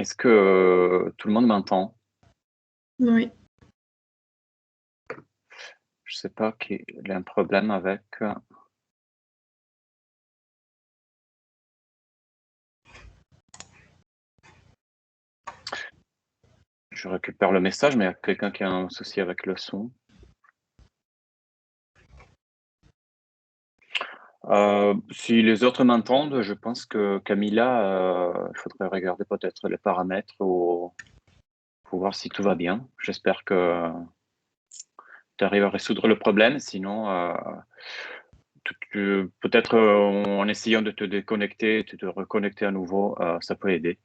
Est-ce que tout le monde m'entend? Oui. Je sais pas qu'il y a un problème avec. Je récupère le message, mais il y a quelqu'un qui a un souci avec le son. Si les autres m'entendent, je pense que Camilla, il faudrait regarder peut-être les paramètres pour voir si tout va bien. J'espère que tu arrives à résoudre le problème. Sinon, peut-être en essayant de te déconnecter, de te reconnecter à nouveau, ça peut aider.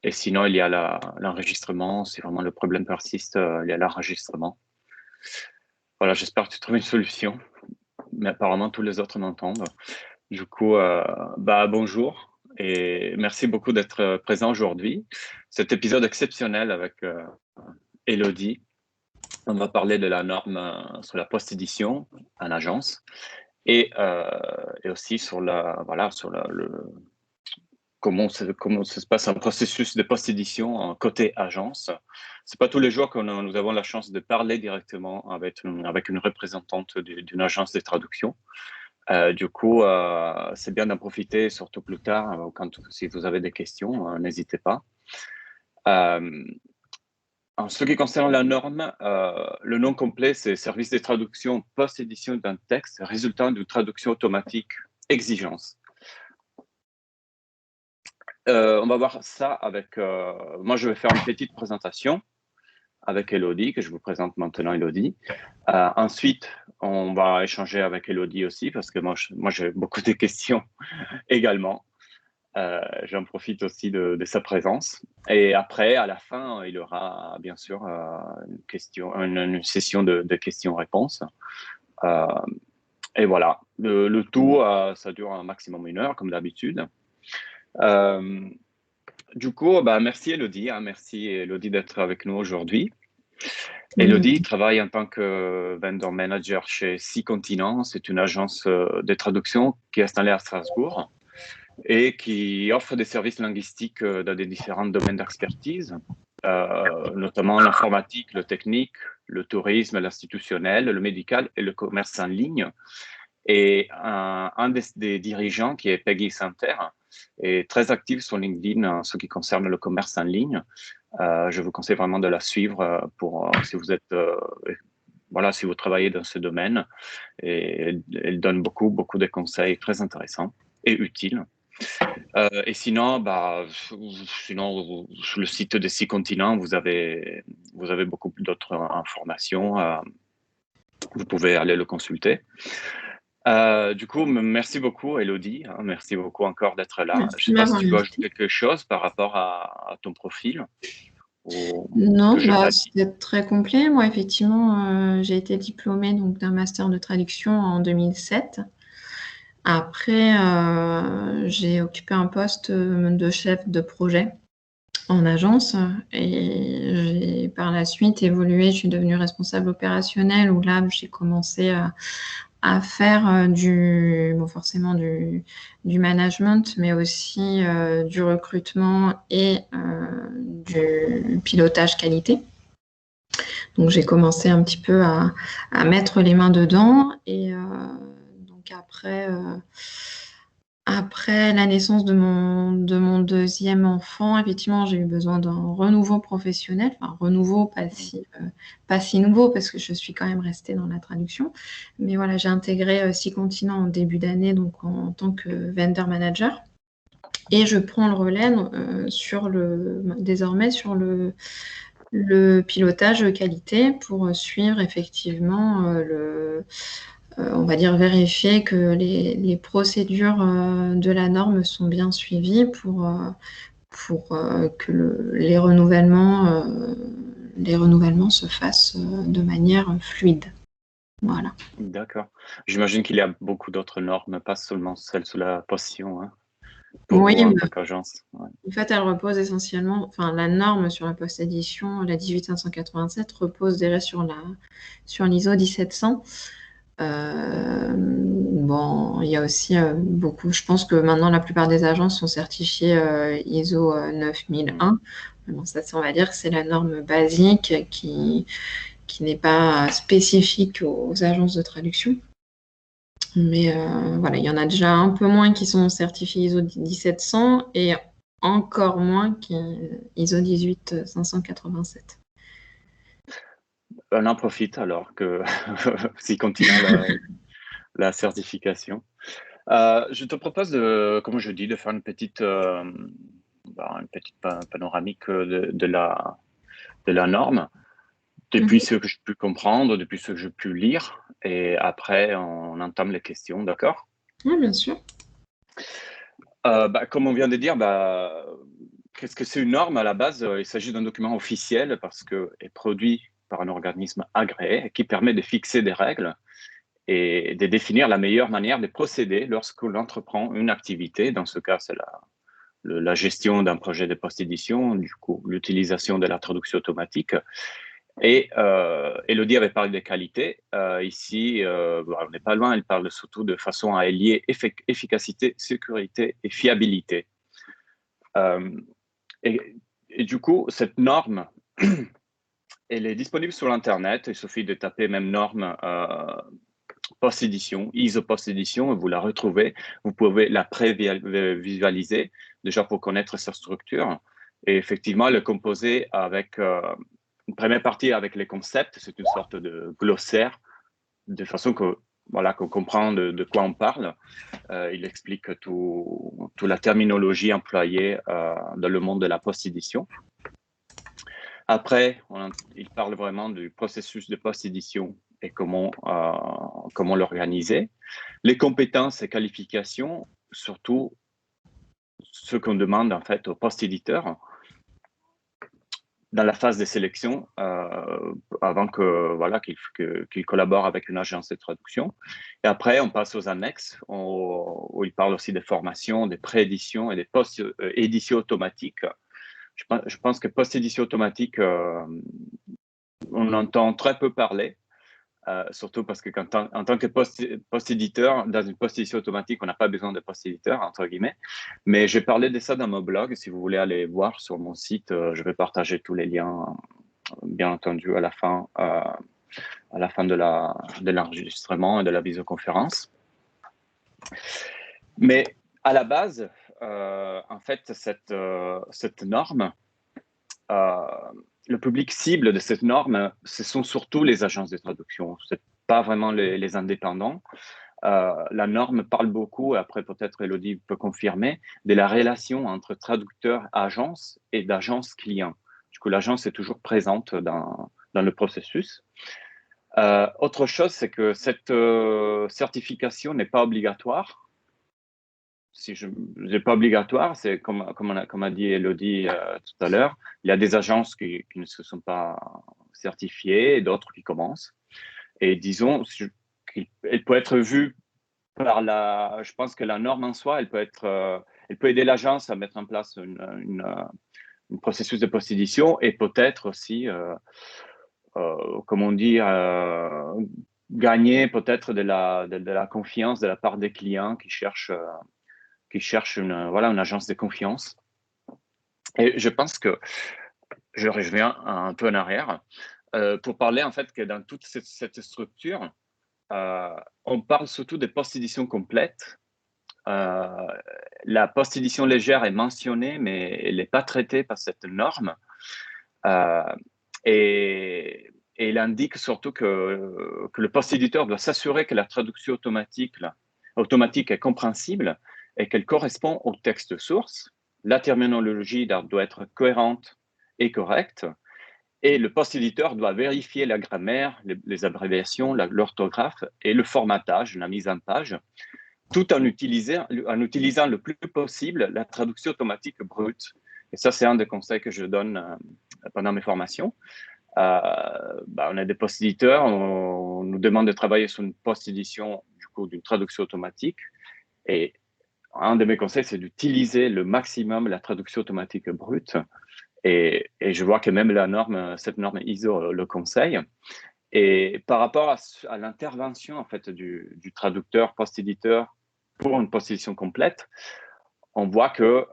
Et sinon, il y a l'enregistrement. Si vraiment le problème persiste, il y a l'enregistrement. Voilà, j'espère que tu trouves une solution. Mais apparemment, tous les autres m'entendent. Du coup, bonjour et merci beaucoup d'être présent aujourd'hui. Cet épisode exceptionnel avec Elodie. On va parler de la norme sur la post-édition en agence et aussi sur comment se passe un processus de post-édition côté agence. C'est pas tous les jours que nous avons la chance de parler directement avec une représentante d'une agence de traduction. Du coup, c'est bien d'en profiter, surtout plus tard, si vous avez des questions, n'hésitez pas. En ce qui concerne la norme, le nom complet, c'est Service de traduction post-édition d'un texte résultant d'une traduction automatique exigence. On va voir ça avec... moi, je vais faire une petite présentation avec Elodie, que je vous présente maintenant, Elodie. Ensuite, on va échanger avec Elodie aussi, parce que moi j'ai beaucoup de questions également. J'en profite aussi de sa présence. Et après, à la fin, il y aura bien sûr une session de questions-réponses. Et voilà, le tout, ça dure un maximum 1 heure, comme d'habitude. Du coup, merci Elodie, merci Elodie d'être avec nous aujourd'hui. Elodie travaille en tant que vendor manager chez Six Continents. C'est une agence de traduction qui est installée à Strasbourg et qui offre des services linguistiques dans des différents domaines d'expertise, notamment l'informatique, le technique, le tourisme, l'institutionnel, le médical et le commerce en ligne. Et un des dirigeants, qui est Peggy Santer, est très actif sur LinkedIn en ce qui concerne le commerce en ligne. Je vous conseille vraiment de la suivre si vous êtes si vous travaillez dans ce domaine. Et elle donne beaucoup de conseils très intéressants et utiles. Et sinon, sur le site de Six Continents, vous avez beaucoup d'autres informations. Vous pouvez aller le consulter. Du coup, merci beaucoup, Elodie. Merci beaucoup encore d'être là. Je ne sais pas si tu veux ajouter quelque chose par rapport à ton profil. Non, c'était très complet. Moi, effectivement, j'ai été diplômée d'un master de traduction en 2007. Après, j'ai occupé un poste de chef de projet en agence et j'ai par la suite évolué. Je suis devenue responsable opérationnelle où là, j'ai commencé à faire forcément du management, mais aussi du recrutement et du pilotage qualité. Donc, j'ai commencé un petit peu à mettre les mains dedans. Et donc, après la naissance de mon deuxième enfant, effectivement, j'ai eu besoin d'un renouveau professionnel. Enfin, renouveau, pas si nouveau, parce que je suis quand même restée dans la traduction. Mais voilà, j'ai intégré Six Continents en début d'année, donc en tant que vendor manager. Et je prends le relais désormais sur le pilotage qualité pour suivre effectivement on va dire vérifier que les procédures de la norme sont bien suivies pour que les renouvellements se fassent de manière fluide. Voilà. D'accord. J'imagine qu'il y a beaucoup d'autres normes, pas seulement celles sous la post-édition, hein, pour vous en tant qu'agence. Ouais. En fait, elle repose essentiellement, la norme sur la post-édition, la 18587, repose déjà sur l'ISO 17700. bon, il y a aussi beaucoup. Je pense que maintenant, la plupart des agences sont certifiées ISO 9001. Bon, ça, on va dire que c'est la norme basique qui n'est pas spécifique aux agences de traduction. Mais voilà, il y en a déjà un peu moins qui sont certifiés ISO 17700 et encore moins qui ISO 18587. On en profite alors que s'il continue la certification. Je te propose comme je dis, de faire une petite panoramique de la norme, depuis ce que je peux comprendre, depuis ce que je peux lire, et après on entame les questions, d'accord? Oui, bien sûr. Comme on vient de dire, qu'est-ce que c'est une norme à la base? Il s'agit d'un document officiel parce qu'il est produit par un organisme agréé qui permet de fixer des règles et de définir la meilleure manière de procéder lorsque l'on entreprend une activité. Dans ce cas, c'est la gestion d'un projet de post-édition, du coup, l'utilisation de la traduction automatique. Et Elodie avait parlé des qualités. Ici, on n'est pas loin, elle parle surtout de façon à allier efficacité, sécurité et fiabilité. Et du coup, cette norme, elle est disponible sur l'Internet. Il suffit de taper même norme post-édition, ISO post-édition, et vous la retrouvez. Vous pouvez la pré-visualiser, déjà pour connaître sa structure. Et effectivement, elle est composée avec une première partie avec les concepts. C'est une sorte de glossaire, de façon que voilà, qu'on comprend de quoi on parle. Il explique toute la terminologie employée dans le monde de la post-édition. Après, il parle vraiment du processus de post-édition et comment l'organiser. Les compétences et qualifications, surtout ce qu'on demande en fait aux post-éditeurs dans la phase de sélection, avant qu'ils collaborent avec une agence de traduction. Et après, on passe aux annexes, où il parle aussi des formations, des pré-éditions et des post-éditions automatiques. Je pense que post-édition automatique, on entend très peu parler, surtout parce que en tant que post-éditeur, dans une post-édition automatique, on n'a pas besoin de post-éditeur, entre guillemets. Mais j'ai parlé de ça dans mon blog. Si vous voulez aller voir sur mon site, je vais partager tous les liens, bien entendu, à la fin de l'enregistrement et de la visioconférence. Mais à la base, en fait, cette norme, le public cible de cette norme, ce sont surtout les agences de traduction. Ce n'est pas vraiment les indépendants. La norme parle beaucoup, et après peut-être Elodie peut confirmer, de la relation entre traducteur-agence et d'agence-client. Du coup, l'agence est toujours présente dans le processus. Autre chose, c'est que cette certification n'est pas obligatoire. C'est pas obligatoire, c'est comme a dit Elodie tout à l'heure, il y a des agences qui ne se sont pas certifiées et d'autres qui commencent. Et disons, elle peut être vue par je pense que la norme en soi, elle peut aider l'agence à mettre en place un processus de post-édition et peut-être aussi, comme on dit, gagner peut-être de la confiance de la part des clients qui cherchent une agence de confiance. Et je pense que je reviens un peu en arrière pour parler en fait que dans toute cette structure, on parle surtout des post-éditions complètes. La post-édition légère est mentionnée, mais elle n'est pas traitée par cette norme. Et il indique surtout que le post-éditeur doit s'assurer que la traduction automatique est compréhensible et qu'elle correspond au texte source. La terminologie doit être cohérente et correcte. Et le post-éditeur doit vérifier la grammaire, les abréviations, l'orthographe et le formatage, la mise en page, tout en utilisant le plus possible la traduction automatique brute. Et ça, c'est un des conseils que je donne pendant mes formations. On a des post-éditeurs, on nous demande de travailler sur une post-édition d'une traduction automatique. Et un de mes conseils, c'est d'utiliser le maximum la traduction automatique brute. Et je vois que même cette norme ISO le conseille. Et par rapport à l'intervention en fait du traducteur post-éditeur pour une post-édition complète, on voit que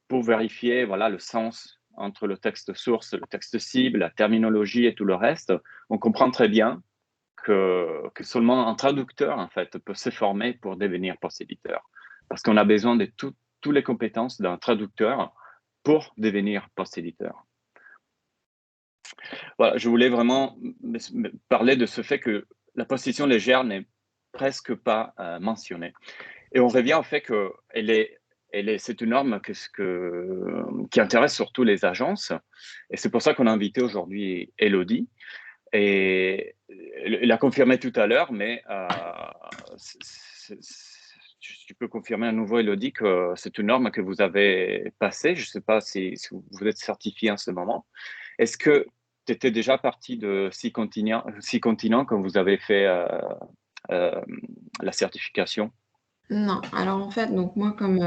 pour vérifier voilà, le sens entre le texte source, le texte cible, la terminologie et tout le reste, on comprend très bien que seulement un traducteur en fait, peut se former pour devenir post-éditeur. Parce qu'on a besoin de toutes les compétences d'un traducteur pour devenir post-éditeur. Voilà, je voulais vraiment parler de ce fait que la post-édition légère n'est presque pas mentionnée. Et on revient au fait que c'est une norme qui intéresse surtout les agences. Et c'est pour ça qu'on a invité aujourd'hui Elodie. Et elle a confirmé tout à l'heure, mais tu peux confirmer à nouveau, Elodie, que c'est une norme que vous avez passée. Je ne sais pas si vous êtes certifié en ce moment. Est-ce que tu étais déjà parti de 6 continents quand vous avez fait la certification? Non, alors en fait, donc moi, comme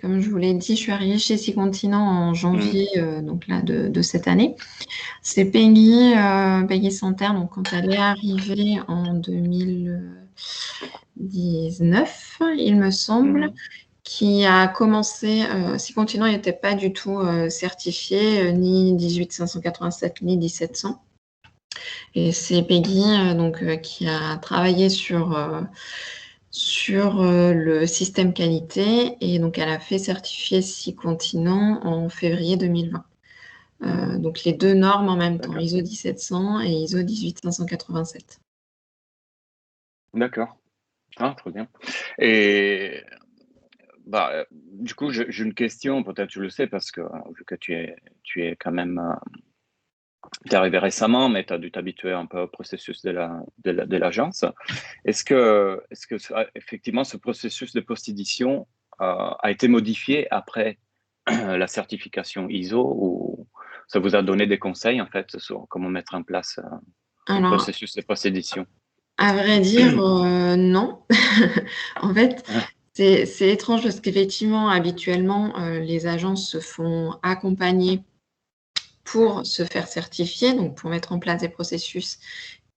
je vous l'ai dit, je suis arrivée chez 6 continents en janvier, donc là, de cette année. C'est Peggy Santerre, donc quand elle est arrivée en 2019, il me semble, qui a commencé, 6 continents n'étaient pas du tout certifiés, ni 18587, ni 1700. Et c'est Peggy qui a travaillé sur le système qualité, et donc elle a fait certifier 6 continents en février 2020. Donc les 2 normes en même temps, ISO 17700 et ISO 18587. D'accord. Ah, très bien. Et du coup, j'ai une question, peut-être tu le sais, parce que vu que tu es quand même, tu es arrivé récemment, mais tu as dû t'habituer un peu au processus de l'agence. Est-ce que effectivement, ce processus de post-édition a été modifié après la certification ISO, ou ça vous a donné des conseils en fait sur comment mettre en place un Alors, processus de post-édition? à vrai dire, non. En fait, c'est étrange parce qu'effectivement, habituellement, les agences se font accompagner pour se faire certifier, donc pour mettre en place des processus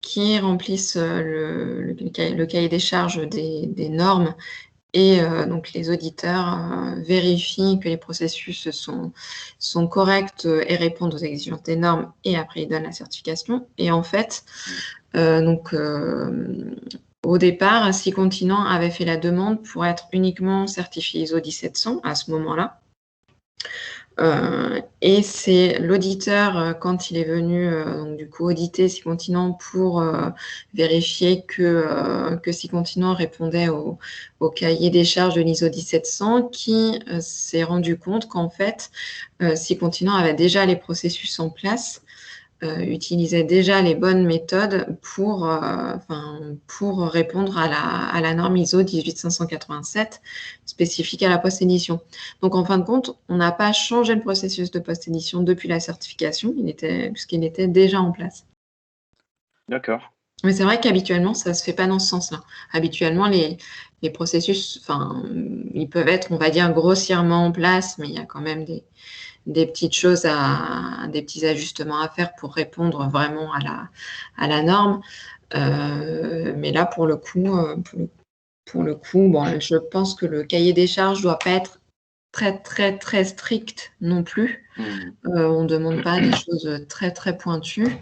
qui remplissent le cahier des charges des normes, et donc les auditeurs vérifient que les processus sont corrects et répondent aux exigences des normes, et après ils donnent la certification. Et en fait, au départ, 6 continents avaient fait la demande pour être uniquement certifié ISO 17700 à ce moment-là. Et c'est l'auditeur, quand il est venu auditer 6 continents pour vérifier que 6 continents répondaient au cahier des charges de l'ISO 17700, qui s'est rendu compte qu'en fait, 6 continents avaient déjà les processus en place, utilisaient déjà les bonnes méthodes pour répondre à la norme ISO 18587 spécifique à la post-édition. Donc, en fin de compte, on n'a pas changé le processus de post-édition depuis la certification, puisqu'il était déjà en place. D'accord. Mais c'est vrai qu'habituellement, ça ne se fait pas dans ce sens-là. Habituellement, les processus, ils peuvent être, on va dire, grossièrement en place, mais il y a quand même des petites choses des petits ajustements à faire pour répondre vraiment à la norme. Mais là, pour le coup, bon, je pense que le cahier des charges doit pas être très, très, très strict non plus. On demande pas des choses très, très pointues.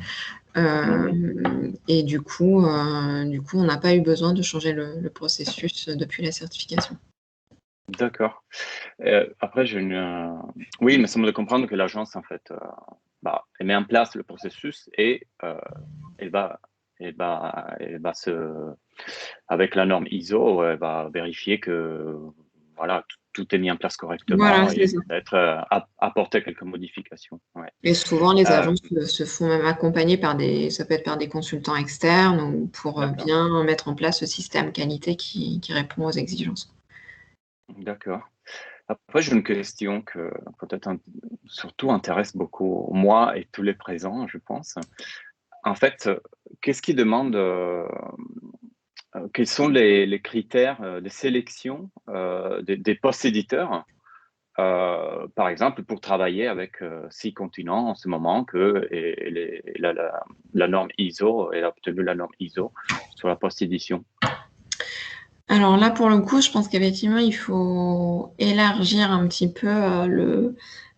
Et du coup, on n'a pas eu besoin de changer le processus depuis la certification. D'accord. Après, oui, il me semble comprendre que l'agence, en fait, elle met en place le processus, et elle va avec la norme ISO, elle va vérifier que voilà, tout est mis en place correctement, Voilà, c'est et ça. peut-être apporter quelques modifications. Ouais. Et souvent, les agences se font même accompagner ça peut être par des consultants externes, ou pour bien mettre en place ce système qualité qui répond aux exigences. D'accord. Après, j'ai une question que peut-être surtout intéresse beaucoup moi et tous les présents, je pense. En fait, qu'est-ce qui demande, quels sont les critères de sélection des post-éditeurs, par exemple, pour travailler avec 6 continents en ce moment, que la norme ISO, elle a obtenu la norme ISO sur la post-édition? Alors là, pour le coup, je pense qu'effectivement, il faut élargir un petit peu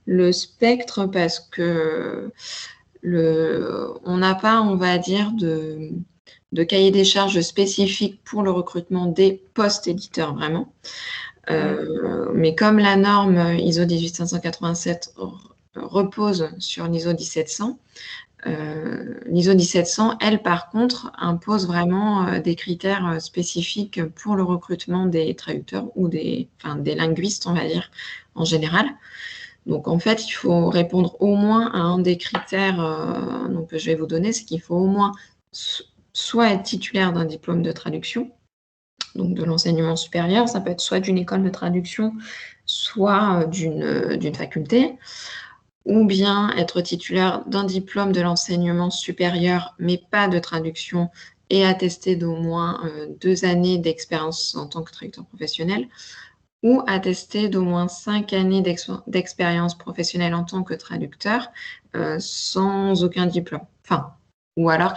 le spectre parce que on n'a pas, on va dire, de cahier des charges spécifique pour le recrutement des post-éditeurs, vraiment. Mais comme la norme ISO 18587 repose sur l'ISO 17100, l'ISO 17100, elle, par contre, impose vraiment des critères spécifiques pour le recrutement des traducteurs ou des linguistes, on va dire, en général. Donc, en fait, il faut répondre au moins à un des critères que je vais vous donner, c'est qu'il faut au moins soit être titulaire d'un diplôme de traduction, donc de l'enseignement supérieur, ça peut être soit d'une école de traduction, soit d'une faculté, ou bien être titulaire d'un diplôme de l'enseignement supérieur, mais pas de traduction, et attester d'au moins 2 années d'expérience en tant que traducteur professionnel, ou attester d'au moins 5 années d'expérience professionnelle en tant que traducteur, sans aucun diplôme. Enfin, ou alors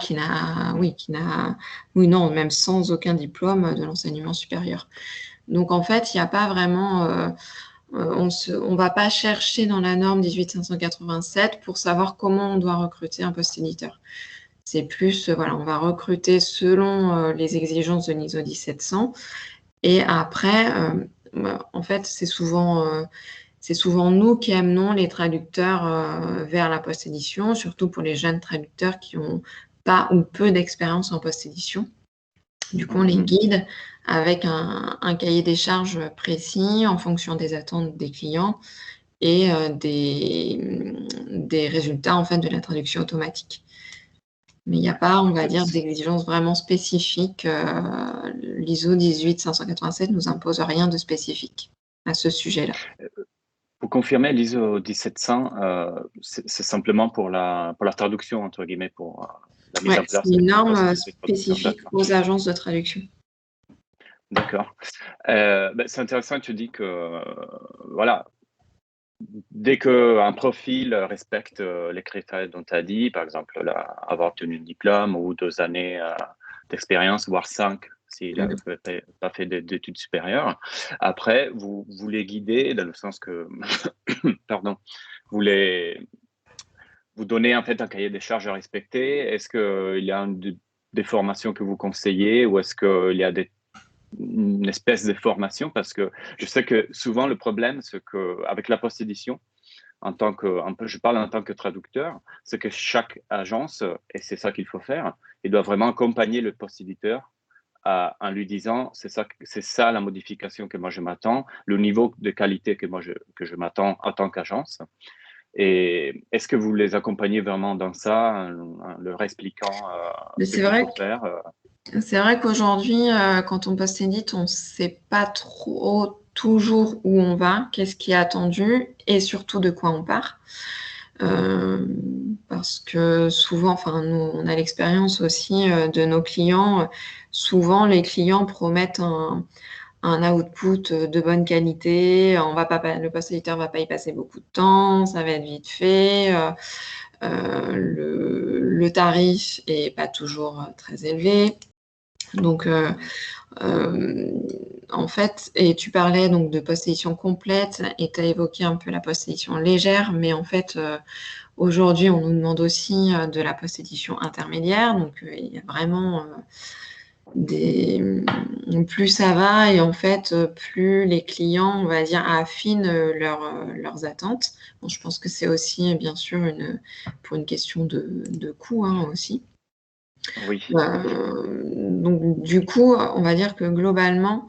même sans aucun diplôme de l'enseignement supérieur. Donc, en fait, il n'y a pas vraiment... on va pas chercher dans la norme 18587 pour savoir comment on doit recruter un post-éditeur. C'est plus, on va recruter selon les exigences de l'ISO 17100. Et après, en fait, c'est souvent nous qui amenons les traducteurs vers la post-édition, surtout pour les jeunes traducteurs qui n'ont pas ou peu d'expérience en post-édition. Du coup, on les guide avec un cahier des charges précis en fonction des attentes des clients et des résultats en fait de la traduction automatique. Mais il n'y a pas, on va dire, d'exigences vraiment spécifiques. L'ISO 18587 ne nous impose rien de spécifique à ce sujet-là. Pour confirmer, l'ISO 17100, c'est simplement pour la traduction, entre guillemets, pour la mise en place. C'est une norme spécifique aux agences de traduction. D'accord. C'est intéressant, tu dis que, voilà, dès qu'un profil respecte les critères dont tu as dit, par exemple, avoir obtenu un diplôme ou 2 années d'expérience, voire 5, s'il n'a pas fait d'études supérieures. Après, vous les guidez dans le sens que, pardon, vous donnez en fait un cahier des charges à respecter. Est-ce qu'il y a des formations que vous conseillez ou est-ce qu'il y a une espèce de formation? Parce que je sais que souvent le problème, c'est qu'avec la post-édition, je parle en tant que traducteur, c'est que chaque agence, et c'est ça qu'il faut faire, il doit vraiment accompagner le post-éditeur en lui disant c'est ça la modification que moi je m'attends, le niveau de qualité que je m'attends en tant qu'agence. Et est-ce que vous les accompagnez vraiment dans ça, en leur expliquant ce qu'il faut faire? C'est vrai qu'aujourd'hui, quand on post-édite, on ne sait pas trop toujours où on va, qu'est-ce qui est attendu et surtout de quoi on part. Parce que souvent, nous, on a l'expérience aussi de nos clients. Souvent, les clients promettent un output de bonne qualité. Le post-éditeur ne va pas y passer beaucoup de temps, ça va être vite fait. Le tarif n'est pas toujours très élevé. Donc, en fait, et tu parlais donc de post-édition complète et tu as évoqué un peu la post-édition légère, mais en fait, aujourd'hui, on nous demande aussi de la post-édition intermédiaire. Donc, il y a vraiment plus ça va et en fait, plus les clients, on va dire, affinent leurs attentes. Bon, je pense que c'est aussi, bien sûr, pour une question de coût aussi. Oui. Donc, du coup, on va dire que globalement,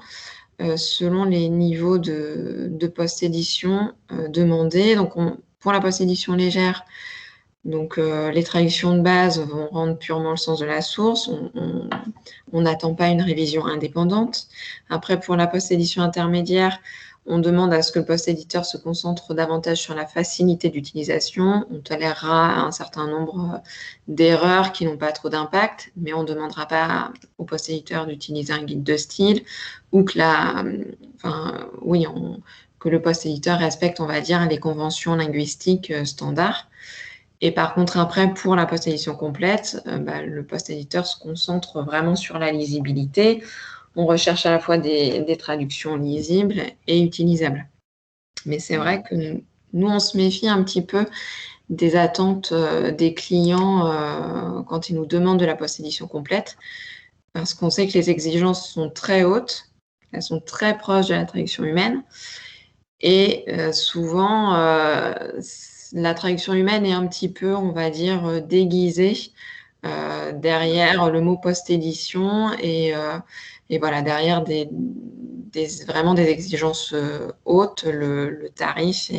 selon les niveaux de post-édition demandés, donc pour la post-édition légère, donc les traductions de base vont rendre purement le sens de la source. On n'attend pas une révision indépendante. Après, pour la post-édition intermédiaire, on demande à ce que le post-éditeur se concentre davantage sur la facilité d'utilisation. On tolérera un certain nombre d'erreurs qui n'ont pas trop d'impact, mais on ne demandera pas au post-éditeur d'utiliser un guide de style ou que que le post-éditeur respecte, on va dire, les conventions linguistiques standards. Et par contre, après, pour la post-édition complète, le post-éditeur se concentre vraiment sur la lisibilité. On recherche à la fois des traductions lisibles et utilisables. Mais c'est vrai que nous, on se méfie un petit peu des attentes des clients quand ils nous demandent de la post-édition complète, parce qu'on sait que les exigences sont très hautes, elles sont très proches de la traduction humaine, et souvent, la traduction humaine est un petit peu, on va dire, déguisée derrière le mot post-édition et voilà, derrière vraiment des exigences hautes, le tarif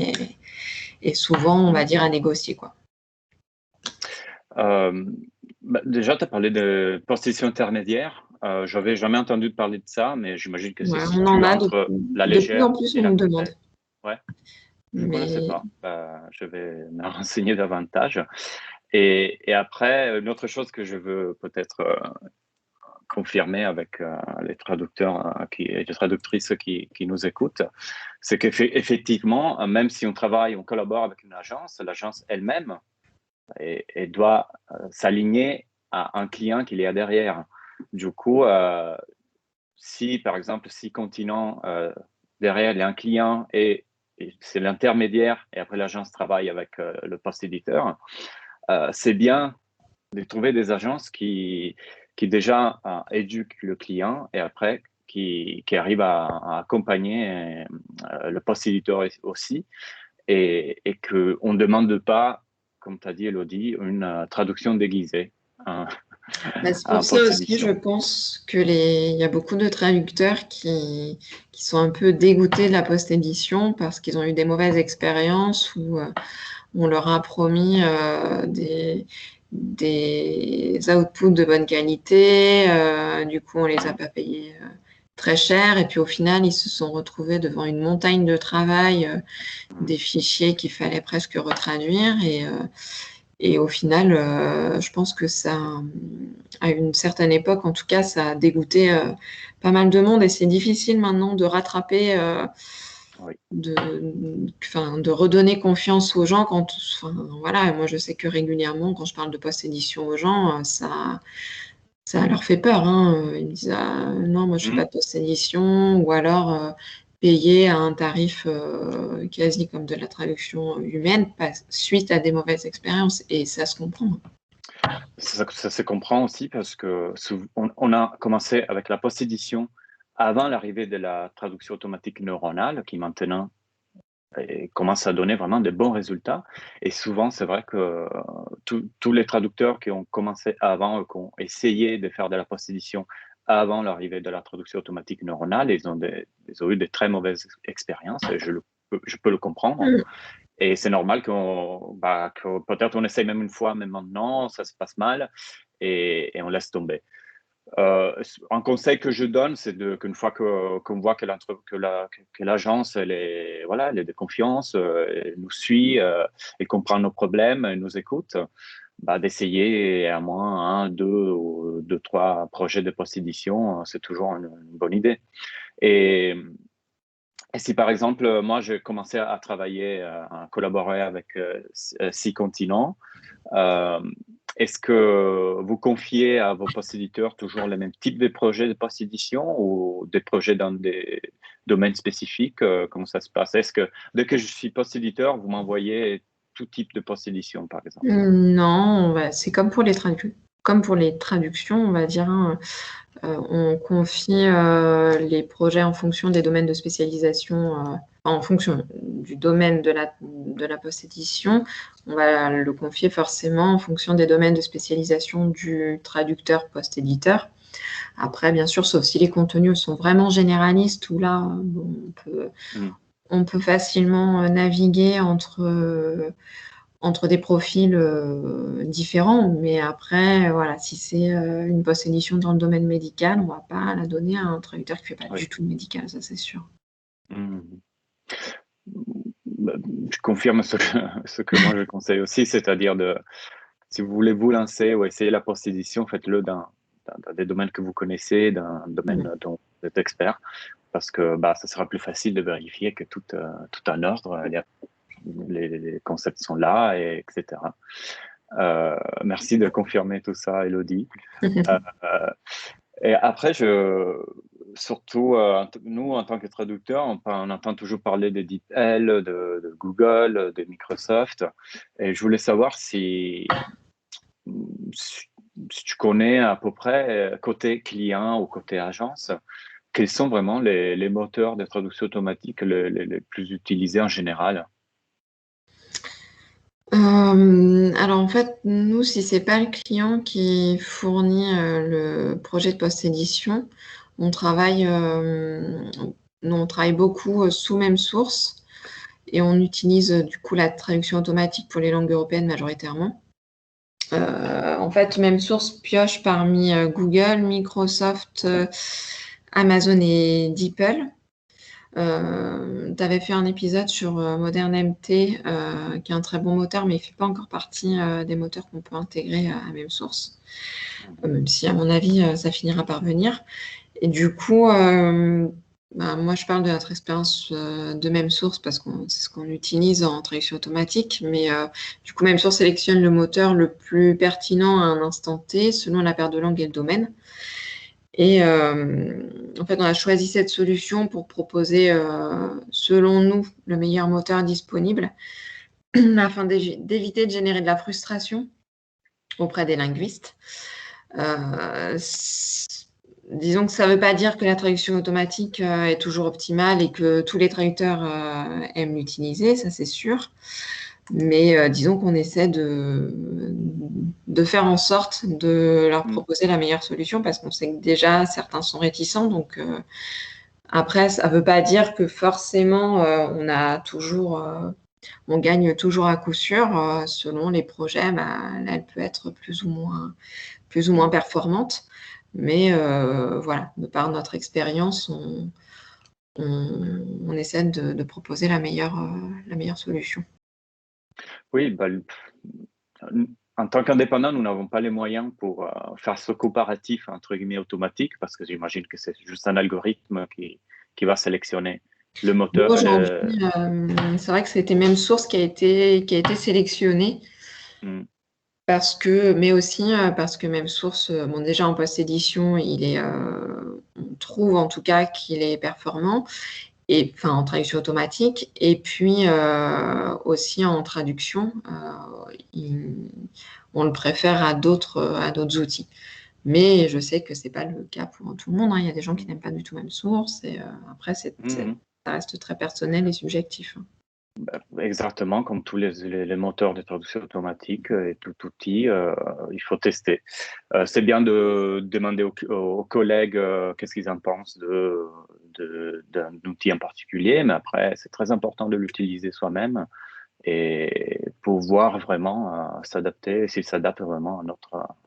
est souvent, on va dire, à négocier, quoi. Déjà, tu as parlé de post-édition intermédiaire. J'avais jamais entendu parler de ça, mais j'imagine que c'est On en situé a entre la de plus en légère plus, et on la nous demande. complète. Ouais, je ne connaissais Mais pas. Je vais me renseigner davantage. Et après, une autre chose que je veux peut-être confirmer avec les traducteurs et les traductrices qui nous écoutent, c'est qu'effectivement, même si on collabore avec une agence, l'agence elle-même et doit s'aligner à un client qu'il y a derrière. Du coup, si par exemple, si Continent, derrière, il y a un client et c'est l'intermédiaire et après l'agence travaille avec le post-éditeur, c'est bien de trouver des agences qui déjà éduquent le client et après qui arrivent à accompagner le post-éditeur aussi et qu'on ne demande pas, comme tu as dit, Elodie, une traduction déguisée c'est en pour ça aussi, je post-édition. pense que il y a beaucoup de traducteurs qui sont un peu dégoûtés de la post-édition parce qu'ils ont eu des mauvaises expériences où on leur a promis des outputs de bonne qualité, du coup on les a pas payés très cher, et puis au final ils se sont retrouvés devant une montagne de travail, des fichiers qu'il fallait presque retraduire, et au final je pense que ça, à une certaine époque en tout cas, ça a dégoûté pas mal de monde, et c'est difficile maintenant de rattraper Oui. de redonner confiance aux gens voilà, moi je sais que régulièrement quand je parle de post-édition aux gens, ça leur fait peur, hein. Ils me disent ah, non, moi je fais pas de post-édition, ou alors payer à un tarif quasi comme de la traduction humaine suite à des mauvaises expériences, et ça se comprend. Ça se comprend aussi parce que on a commencé avec la post-édition avant l'arrivée de la traduction automatique neuronale qui maintenant commence à donner vraiment de bons résultats. Et souvent, c'est vrai que tous les traducteurs qui ont commencé avant, qui ont essayé de faire de la post-édition avant l'arrivée de la traduction automatique neuronale, ils ont eu de très mauvaises expériences et je peux le comprendre. Et c'est normal que peut-être on essaye même une fois, mais maintenant, ça se passe mal et on laisse tomber. Un conseil que je donne, c'est qu'une fois qu'on voit que l'agence, elle est de confiance, elle nous suit, elle comprend nos problèmes, elle nous écoute, d'essayer à moins un, deux ou deux, trois projets de post-édition, c'est toujours une bonne idée. Et si par exemple, moi, j'ai commencé à travailler, à collaborer avec 6 continents, euh, est-ce que vous confiez à vos post-éditeurs toujours le même type de projet de post-édition ou des projets dans des domaines spécifiques? Comment ça se passe? Est-ce que dès que je suis post-éditeur, vous m'envoyez tout type de post-édition, par exemple? Non, c'est comme pour les traductions, on va dire, hein. On confie les projets en fonction des domaines de spécialisation, en fonction du domaine de la post-édition. On va le confier forcément en fonction des domaines de spécialisation du traducteur post-éditeur. Après, bien sûr, sauf si les contenus sont vraiment généralistes, où là, on peut facilement naviguer entre des profils différents, mais après, voilà, si c'est une post-édition dans le domaine médical, on ne va pas la donner à un traducteur qui ne fait pas Oui. du tout de médical, ça c'est sûr. Je confirme ce que moi je conseille aussi, c'est-à-dire si vous voulez vous lancer ou essayer la post-édition, faites-le dans des domaines que vous connaissez, dans un domaine dont vous êtes expert, parce que ça sera plus facile de vérifier que tout en ordre. les concepts sont là, etc. Merci de confirmer tout ça, Elodie. Et après, surtout, nous, en tant que traducteurs, on entend toujours parler de DeepL, de Google, de Microsoft. Et je voulais savoir si tu connais à peu près, côté client ou côté agence, quels sont vraiment les moteurs de traduction automatique les plus utilisés en général? Alors en fait, nous, si c'est pas le client qui fournit le projet de post-édition, on travaille beaucoup sous même source et on utilise du coup la traduction automatique pour les langues européennes majoritairement. En fait, même source pioche parmi Google, Microsoft, Amazon et DeepL. Tu avais fait un épisode sur Modern MT, qui est un très bon moteur, mais il ne fait pas encore partie des moteurs qu'on peut intégrer à même source, même si, à mon avis, ça finira par venir. Et du coup, moi, je parle de notre expérience de même source parce que c'est ce qu'on utilise en traduction automatique, mais du coup, même source sélectionne le moteur le plus pertinent à un instant T selon la paire de langue et le domaine. Et en fait, on a choisi cette solution pour proposer, selon nous, le meilleur moteur disponible afin d'éviter de générer de la frustration auprès des linguistes. Disons que ça ne veut pas dire que la traduction automatique est toujours optimale et que tous les traducteurs aiment l'utiliser, ça c'est sûr. Mais disons qu'on essaie de faire en sorte de leur proposer la meilleure solution parce qu'on sait que déjà certains sont réticents. Donc après, ça ne veut pas dire que forcément on gagne toujours à coup sûr. Selon les projets, là, elle peut être plus ou moins performante. Mais voilà, de par notre expérience, on essaie de proposer la meilleure solution. Oui, en tant qu'indépendant, nous n'avons pas les moyens pour faire ce comparatif entre guillemets automatique, parce que j'imagine que c'est juste un algorithme qui va sélectionner le moteur. Aujourd'hui, c'est vrai que c'était même source qui a été sélectionnée. Mais aussi parce que même source, déjà en post-édition, on trouve en tout cas qu'il est performant, et enfin en traduction automatique, et puis aussi en traduction, on le préfère à d'autres outils. Mais je sais que c'est pas le cas pour tout le monde, hein. Il y a des gens qui n'aiment pas du tout même source, et après ça reste très personnel et subjectif. Exactement, comme tous les moteurs de traduction automatique et tout outil, il faut tester. C'est bien de demander aux collègues qu'est-ce qu'ils en pensent d'un outil en particulier, mais après, c'est très important de l'utiliser soi-même et pour voir vraiment s'adapter, s'il s'adapte vraiment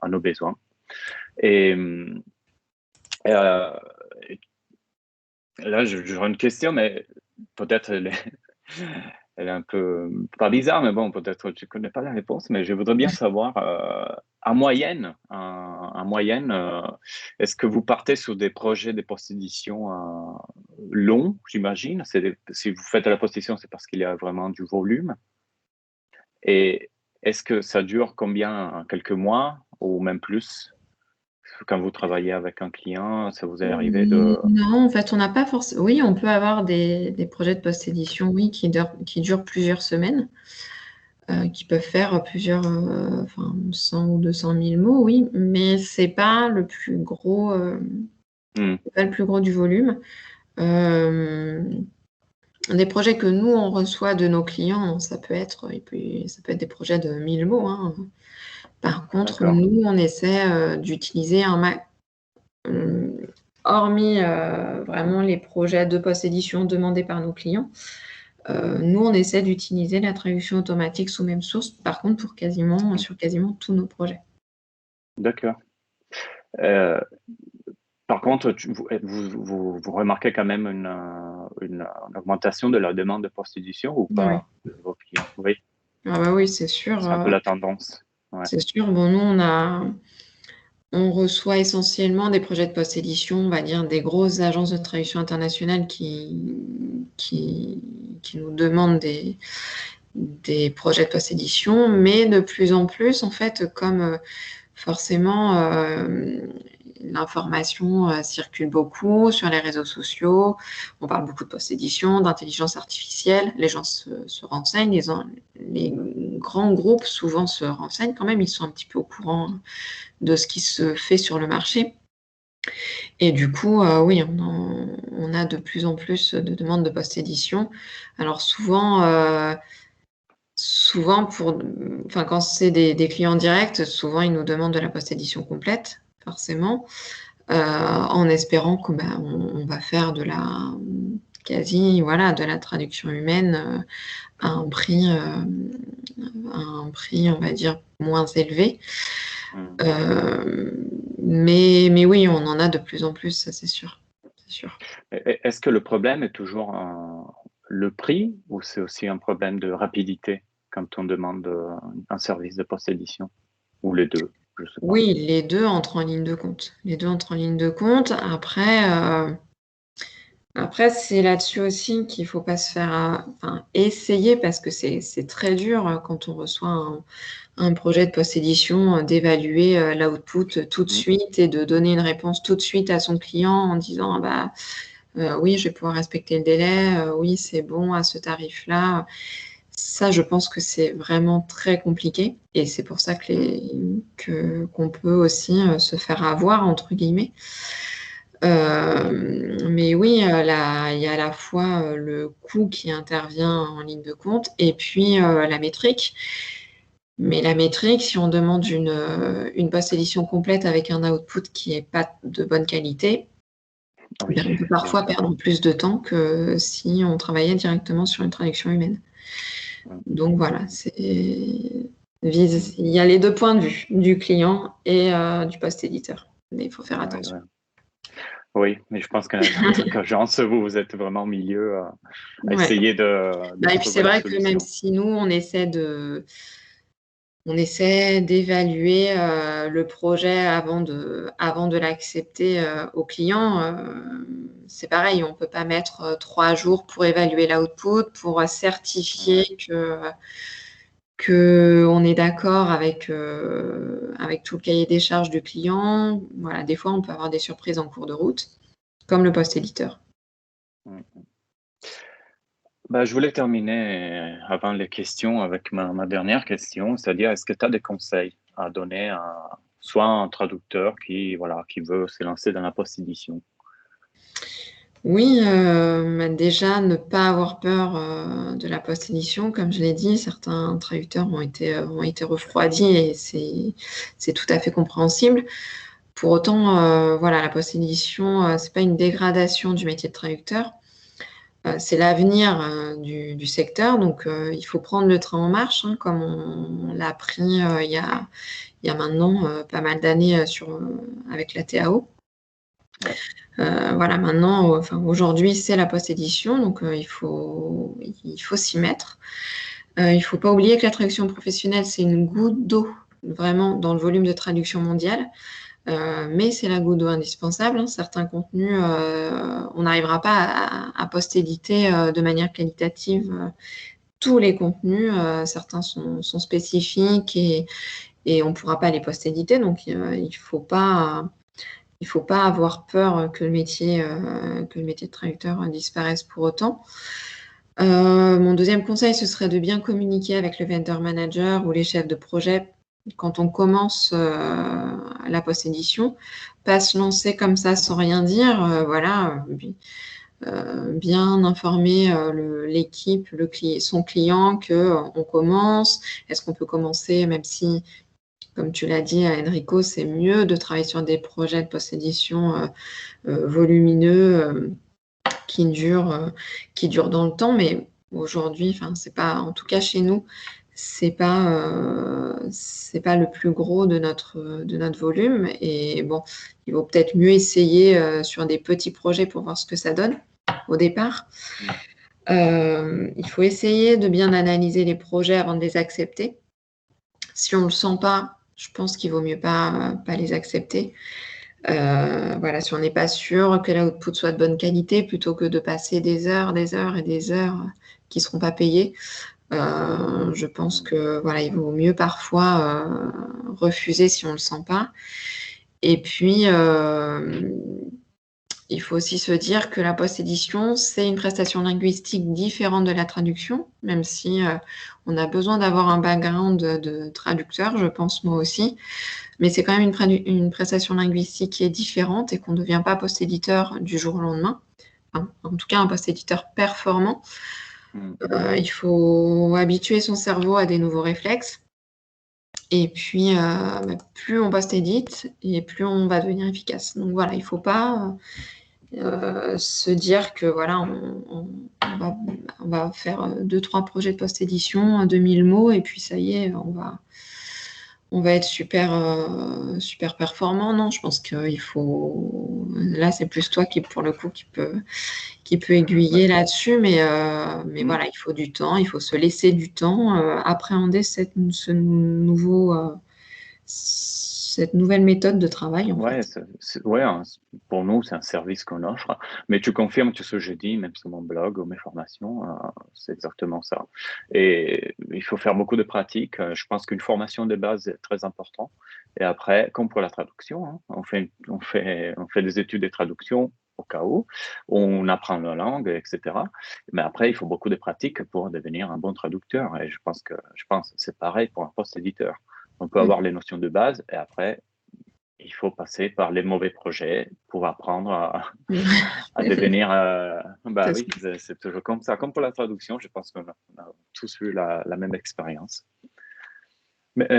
à nos besoins. Et là, j'aurais une question, mais peut-être elle est un peu, pas bizarre, mais bon, peut-être tu connais pas la réponse, mais je voudrais bien savoir, en moyenne, est-ce que vous partez sur des projets de post-édition longs, j'imagine? Si vous faites la post-édition, c'est parce qu'il y a vraiment du volume. Et est-ce que ça dure combien? Quelques mois ou même plus? Quand vous travaillez avec un client, ça vous est arrivé de... Non, en fait, on n'a pas forcément... Oui, on peut avoir des projets de post-édition, oui, qui durent plusieurs semaines, qui peuvent faire plusieurs, 100 ou 200 000 mots, oui, mais c'est pas le plus gros, c'est pas le plus gros du volume. Des projets que nous, on reçoit de nos clients, ça peut être des projets de 1000 mots, hein. Par contre, nous, on essaie d'utiliser hormis vraiment les projets de post-édition demandés par nos clients, nous, on essaie d'utiliser la traduction automatique sous même source, par contre, sur quasiment tous nos projets. D'accord. Par contre, vous remarquez quand même une augmentation de la demande de post-édition ou pas de vos clients? Oui. Ah bah oui, c'est sûr. C'est un peu la tendance. Ouais. C'est sûr. Bon, nous, on reçoit essentiellement des projets de post-édition, on va dire des grosses agences de traduction internationales qui nous demandent des projets de post-édition, mais de plus en plus, en fait, comme forcément l'information circule beaucoup sur les réseaux sociaux, on parle beaucoup de post-édition, d'intelligence artificielle, les gens se renseignent, les grands groupes souvent se renseignent quand même, ils sont un petit peu au courant de ce qui se fait sur le marché. Et du coup, oui, on a de plus en plus de demandes de post-édition. Alors souvent, quand c'est des clients directs, souvent ils nous demandent de la post-édition complète, forcément, en espérant que on va faire de la de la traduction humaine à un prix, on va dire, moins élevé. Mais oui, on en a de plus en plus, ça c'est sûr. Est-ce que le problème est toujours le prix ou c'est aussi un problème de rapidité quand on demande un service de post-édition? Ou les deux, je sais pas. Oui, les deux entrent en ligne de compte. Après, c'est là-dessus aussi qu'il faut pas se faire, essayer, parce que c'est très dur quand on reçoit un projet de post-édition, d'évaluer l'output tout de suite et de donner une réponse tout de suite à son client en disant oui, je vais pouvoir respecter le délai, oui, c'est bon à ce tarif-là. Ça, je pense que c'est vraiment très compliqué et c'est pour ça qu'on peut aussi se faire avoir, entre guillemets. Mais oui, il y a à la fois le coût qui intervient en ligne de compte et puis la métrique. Mais la métrique, si on demande une post-édition complète avec un output qui n'est pas de bonne qualité, Oui, on peut parfois perdre plus de temps que si on travaillait directement sur une traduction humaine. Donc voilà, il y a les deux points de vue, du client et du post-éditeur. Mais il faut faire attention. Oui, mais je pense que dans votre agence, vous êtes vraiment au milieu à essayer de et puis c'est vrai que même si nous, on essaie d'évaluer le projet avant de l'accepter au client. C'est pareil, on ne peut pas mettre 3 jours pour évaluer l'output, pour certifier qu'on est d'accord avec tout le cahier des charges du client. Voilà, des fois, on peut avoir des surprises en cours de route, comme le post-éditeur. Je voulais terminer avant les questions avec ma dernière question, c'est-à-dire, est-ce que tu as des conseils à donner à soit un traducteur qui veut se lancer dans la post-édition? Oui, déjà, ne pas avoir peur de la post-édition. Comme je l'ai dit, certains traducteurs ont été refroidis et c'est tout à fait compréhensible. Pour autant, la post-édition, c'est pas une dégradation du métier de traducteur. C'est l'avenir du secteur, donc il faut prendre le train en marche, hein, comme on l'a appris il y a maintenant pas mal d'années avec la TAO. Maintenant, aujourd'hui, c'est la post-édition, donc il faut s'y mettre. Il ne faut pas oublier que la traduction professionnelle, c'est une goutte d'eau, vraiment, dans le volume de traduction mondiale. Mais c'est la goutte d'eau indispensable, hein. Certains contenus, on n'arrivera pas à post-éditer de manière qualitative tous les contenus. Certains sont spécifiques et on ne pourra pas les post-éditer. Donc, il ne faut pas avoir peur que le métier de traducteur disparaisse pour autant. Mon deuxième conseil, ce serait de bien communiquer avec le vendor manager ou les chefs de projet quand on commence la post-édition, pas se lancer comme ça sans rien dire, bien informer l'équipe, son client qu'on commence. Est-ce qu'on peut commencer, même si, comme tu l'as dit à Enrico, c'est mieux de travailler sur des projets de post-édition volumineux qui durent dans le temps, mais aujourd'hui, c'est pas, en tout cas chez nous, c'est pas le plus gros de notre volume. Et bon, il vaut peut-être mieux essayer sur des petits projets pour voir ce que ça donne au départ. Il faut essayer de bien analyser les projets avant de les accepter. Si on ne le sent pas, je pense qu'il vaut mieux pas les accepter. Si on n'est pas sûr que l'output soit de bonne qualité, plutôt que de passer des heures et des heures qui ne seront pas payées. Je pense que voilà, il vaut mieux parfois refuser si on ne le sent pas. Et puis, il faut aussi se dire que la post-édition, c'est une prestation linguistique différente de la traduction, même si on a besoin d'avoir un background de traducteur, je pense moi aussi. Mais c'est quand même une prestation linguistique qui est différente et qu'on ne devient pas post-éditeur du jour au lendemain. Enfin, en tout cas, un post-éditeur performant. Il faut habituer son cerveau à des nouveaux réflexes. Et puis, plus on post-édite et plus on va devenir efficace. Donc voilà, il ne faut pas se dire que voilà, on va faire 2-3 projets de post-édition, 2000 mots, et puis ça y est, on va être super performant. Non, je pense qu'il faut... Là, c'est plus toi pour le coup, qui peut aiguiller là-dessus, mais voilà, il faut du temps, il faut se laisser du temps, appréhender cette nouvelle méthode de travail, en fait. Pour nous, c'est un service qu'on offre. Mais tu confirmes tout ce que je dis, même sur mon blog ou mes formations, c'est exactement ça. Et il faut faire beaucoup de pratiques. Je pense qu'une formation de base est très importante. Et après, comme pour la traduction, on fait des études de traduction au cas où, on apprend la langue, etc. Mais après, il faut beaucoup de pratiques pour devenir un bon traducteur. Et je pense que c'est pareil pour un post-éditeur. On peut avoir les notions de base et après, il faut passer par les mauvais projets pour apprendre à devenir. Oui, c'est toujours comme ça. Comme pour la traduction, je pense qu'on a tous eu la même expérience. Mais tu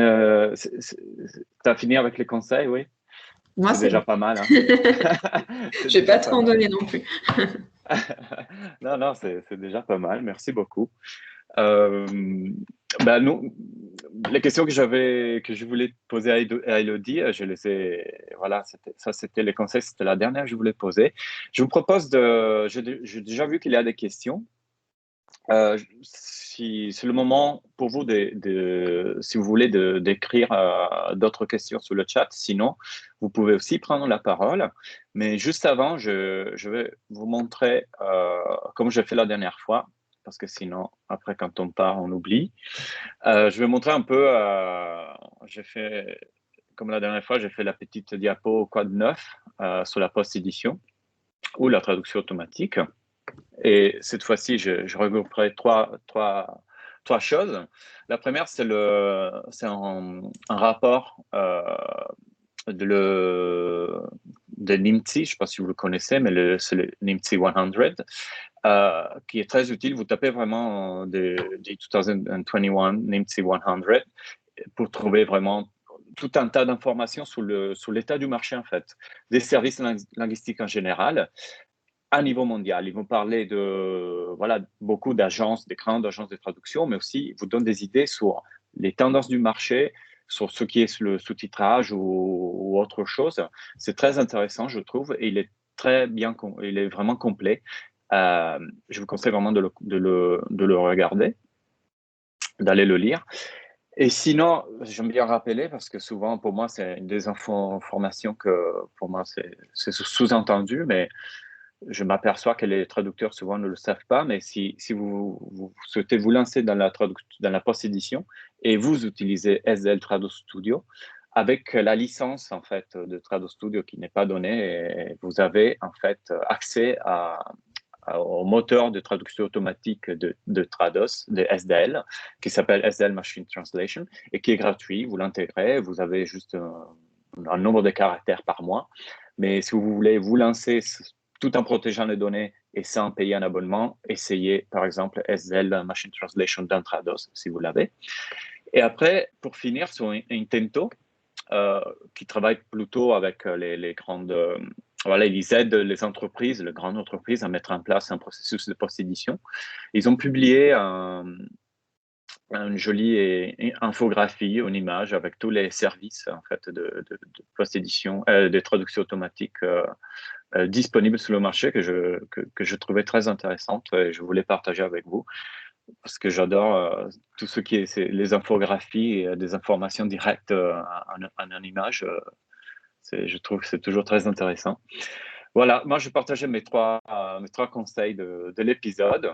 as fini avec les conseils, oui? Moi, c'est déjà pas mal. Hein. Je ne vais pas trop en donner non plus. Non, c'est déjà pas mal. Merci beaucoup. Nous, les questions que je voulais poser à Elodie, je les ai, voilà, c'était les conseils, c'était la dernière que je voulais poser. Je vous propose j'ai déjà vu qu'il y a des questions. Si c'est le moment pour vous si vous voulez d'écrire d'autres questions sur le chat, sinon vous pouvez aussi prendre la parole. Mais juste avant, je vais vous montrer, comme j'ai fait la dernière fois, parce que sinon, après, quand on part, on oublie. Je vais montrer un peu, comme la dernière fois, j'ai fait la petite diapo Quad 9 sur la post-édition ou la traduction automatique. Et cette fois-ci, je regrouperai trois choses. La première, c'est un rapport de NIMTSI, je ne sais pas si vous le connaissez, mais c'est le NIMTSI 100, qui est très utile. Vous tapez vraiment de 2021 NIMTSI 100 pour trouver vraiment tout un tas d'informations sur l'état du marché, en fait, des services linguistiques en général, à niveau mondial. Ils vont parler de beaucoup d'agences, des grandes agences de traduction, mais aussi ils vous donnent des idées sur les tendances du marché, sur ce qui est le sous-titrage ou autre chose. C'est très intéressant, je trouve, et il est il est vraiment complet. Je vous conseille vraiment de le regarder, d'aller le lire. Et sinon, j'aime bien rappeler, parce que souvent, pour moi, c'est une des informations que, pour moi, c'est sous-entendu, mais je m'aperçois que les traducteurs souvent ne le savent pas, mais si vous souhaitez vous lancer dans la post-édition et vous utilisez SDL Trado Studio, avec la licence en fait de Trado Studio qui n'est pas donnée, vous avez en fait accès au moteur de traduction automatique de Trados, de SDL, qui s'appelle SDL Machine Translation et qui est gratuit. Vous l'intégrez, vous avez juste un nombre de caractères par mois. Mais si vous voulez vous lancer tout en protégeant les données et sans payer un abonnement, essayez par exemple SDL Machine Translation dans Trados si vous l'avez. Et après, pour finir, sur Intento, qui travaille plutôt avec les grandes... ils aident les entreprises, les grandes entreprises à mettre en place un processus de post-édition. Ils ont publié une jolie infographie, une image avec tous les services en fait, de post-édition, de traduction automatique disponibles sur le marché que je trouvais très intéressante et je voulais partager avec vous parce que j'adore tout ce qui est les infographies et des informations directes en image. Je trouve que c'est toujours très intéressant. Voilà, moi je partageais mes trois conseils de l'épisode.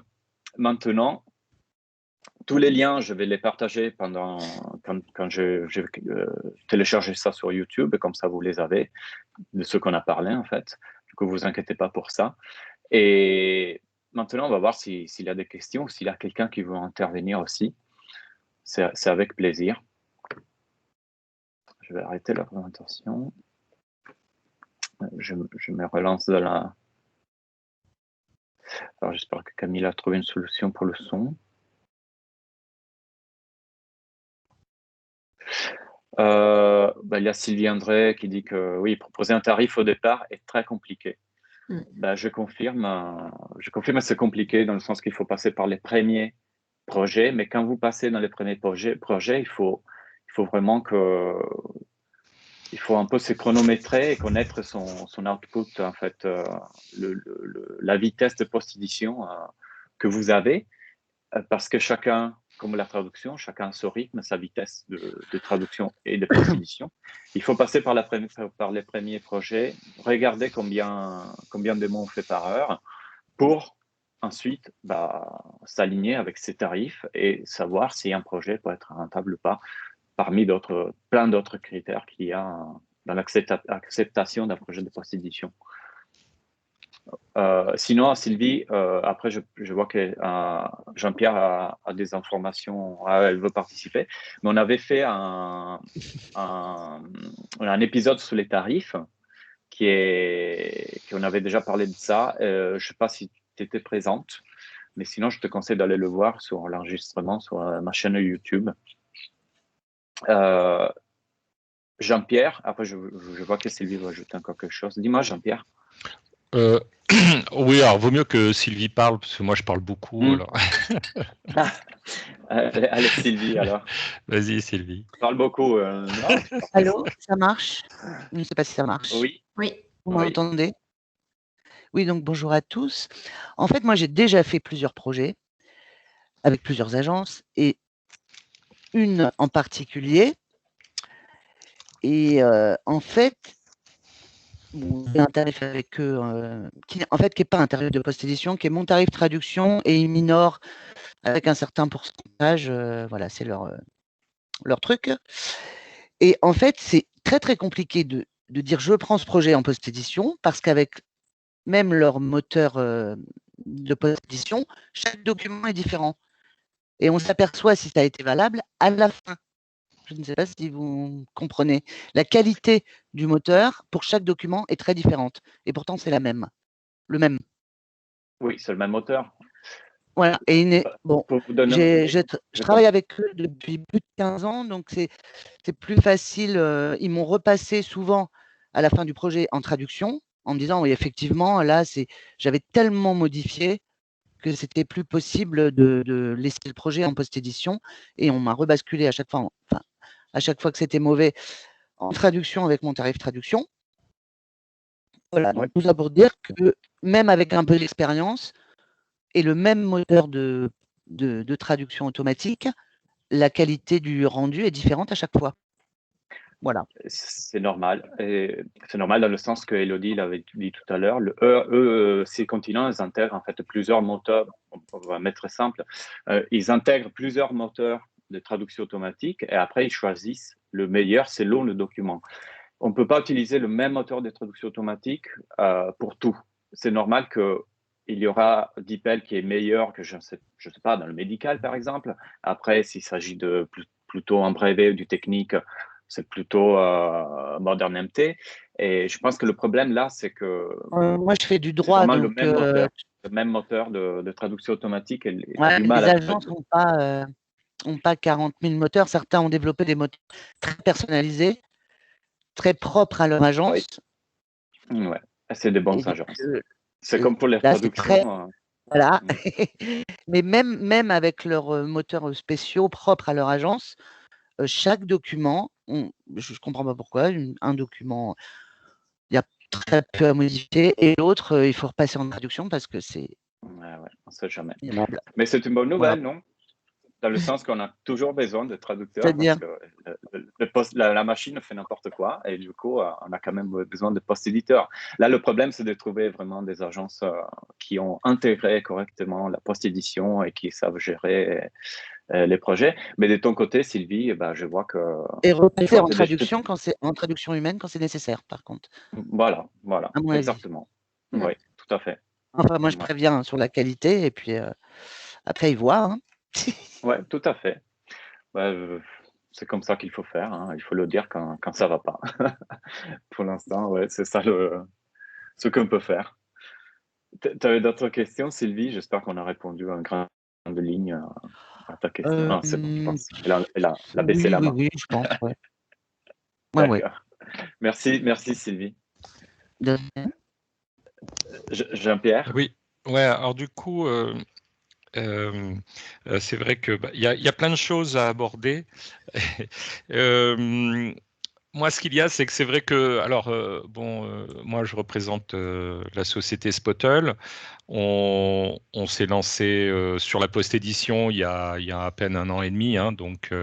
Maintenant, Tous les liens, je vais les partager quand je télécharger ça sur YouTube, comme ça vous les avez, de ce qu'on a parlé en fait. Du coup, vous inquiétez pas pour ça. Et maintenant, on va voir s'il y a des questions, s'il y a quelqu'un qui veut intervenir aussi. C'est avec plaisir. Je vais arrêter la présentation. Je me relance de la... Alors, j'espère que Camille a trouvé une solution pour le son. Il y a Sylvie André qui dit que oui, proposer un tarif au départ est très compliqué. Je confirme, c'est compliqué dans le sens qu'il faut passer par les premiers projets, mais quand vous passez dans les premiers projets, il faut vraiment il faut un peu se chronométrer et connaître son output, en fait, la vitesse de post-édition que vous avez, parce que chacun, comme la traduction, chacun a son rythme, sa vitesse de traduction et de post-édition. Il faut passer par les premiers projets, regarder combien de mots on fait par heure pour ensuite s'aligner avec ses tarifs et savoir si un projet peut être rentable ou pas, parmi plein d'autres critères qu'il y a dans l'acceptation d'un projet de post-édition. Sinon, Sylvie, après, je vois que Jean-Pierre a des informations, elle veut participer, mais on avait fait un épisode sur les tarifs qu'on avait déjà parlé de ça. Je ne sais pas si tu étais présente, mais sinon, je te conseille d'aller le voir sur l'enregistrement sur ma chaîne YouTube. Jean-Pierre, après, je vois que Sylvie va ajouter encore quelque chose. Dis-moi, Jean-Pierre. Oui, alors vaut mieux que Sylvie parle, parce que moi je parle beaucoup. Alors. Allez, Sylvie, alors. Vas-y, Sylvie. Parle beaucoup. Allô, ça marche? Je ne sais pas si ça marche. Oui. Vous m'entendez? Oui, donc bonjour à tous. En fait, moi j'ai déjà fait plusieurs projets avec plusieurs agences et une en particulier. Et en fait, j'ai un tarif avec eux qui n'est pas un tarif de post-édition, qui est mon tarif traduction et ils minorent avec un certain pourcentage. Voilà, c'est leur truc. Et en fait, c'est très très compliqué de dire je prends ce projet en post-édition parce qu'avec même leur moteur de post-édition, chaque document est différent. Et on s'aperçoit si ça a été valable à la fin. Je ne sais pas si vous comprenez. La qualité du moteur pour chaque document est très différente. Et pourtant, c'est la même. Le même. Oui, c'est le même moteur. Voilà. Et bon, je travaille avec eux depuis plus de 15 ans, donc c'est plus facile. Ils m'ont repassé souvent à la fin du projet en traduction, en me disant oui, effectivement, là, j'avais tellement modifié que c'était plus possible de laisser le projet en post-édition. Et on m'a rebasculé à chaque fois, à chaque fois que c'était mauvais, en traduction avec mon tarif traduction. Voilà, donc tout ça pour dire que même avec un peu d'expérience et le même moteur de traduction automatique, la qualité du rendu est différente à chaque fois. Voilà. C'est normal. C'est normal dans le sens que Elodie l'avait dit tout à l'heure. Ces continents, ils intègrent en fait plusieurs moteurs. On va mettre simple. Ils intègrent plusieurs moteurs de traduction automatique et après, ils choisissent le meilleur selon le document. On ne peut pas utiliser le même moteur de traduction automatique pour tout. C'est normal qu'il y aura DeepL qui est meilleur que, je ne sais pas, dans le médical, par exemple. Après, s'il s'agit de plutôt un brevet ou du technique, c'est plutôt Modern MT. Et je pense que le problème là, c'est que moi, je fais du droit. Donc, le même moteur de traduction automatique. Les agences n'ont pas 40 000 moteurs. Certains ont développé des moteurs très personnalisés, très propres à leur agence. Oui, c'est des bonnes agences. C'est comme pour les traductions. Voilà. Mais même avec leurs moteurs spéciaux propres à leur agence, chaque document, je ne comprends pas pourquoi, un document, il y a très peu à modifier et l'autre, il faut repasser en traduction parce que c'est... Ouais, on ne sait jamais. Mais c'est une bonne nouvelle, non? Dans le sens qu'on a toujours besoin de traducteurs C'est-à-dire? parce que la machine fait n'importe quoi et du coup, on a quand même besoin de post-éditeurs. Là, le problème, c'est de trouver vraiment des agences qui ont intégré correctement la post-édition et qui savent gérer les projets. Mais de ton côté, Sylvie, je vois que... Et repasser en traduction en traduction humaine quand c'est nécessaire, par contre. Voilà, À mon avis. exactement. Oui, tout à fait. Enfin, moi, je préviens sur la qualité et puis après, ils voient. Hein. Oui, tout à fait. C'est comme ça qu'il faut faire. Hein. Il faut le dire quand ça ne va pas. Pour l'instant, c'est ça ce qu'on peut faire. Tu avais d'autres questions, Sylvie? J'espère qu'on a répondu en grande ligne à ta question. C'est bon, je pense. Elle a baissé la main. Oui, je pense, ouais. D'accord. Merci, Sylvie. Jean-Pierre? Oui, alors du coup, c'est vrai que y a plein de choses à aborder. Moi, ce qu'il y a, c'est que c'est vrai que, moi, je représente la société Spottle. On s'est lancé sur la post-édition il y a à peine 1 an et demi, hein, donc.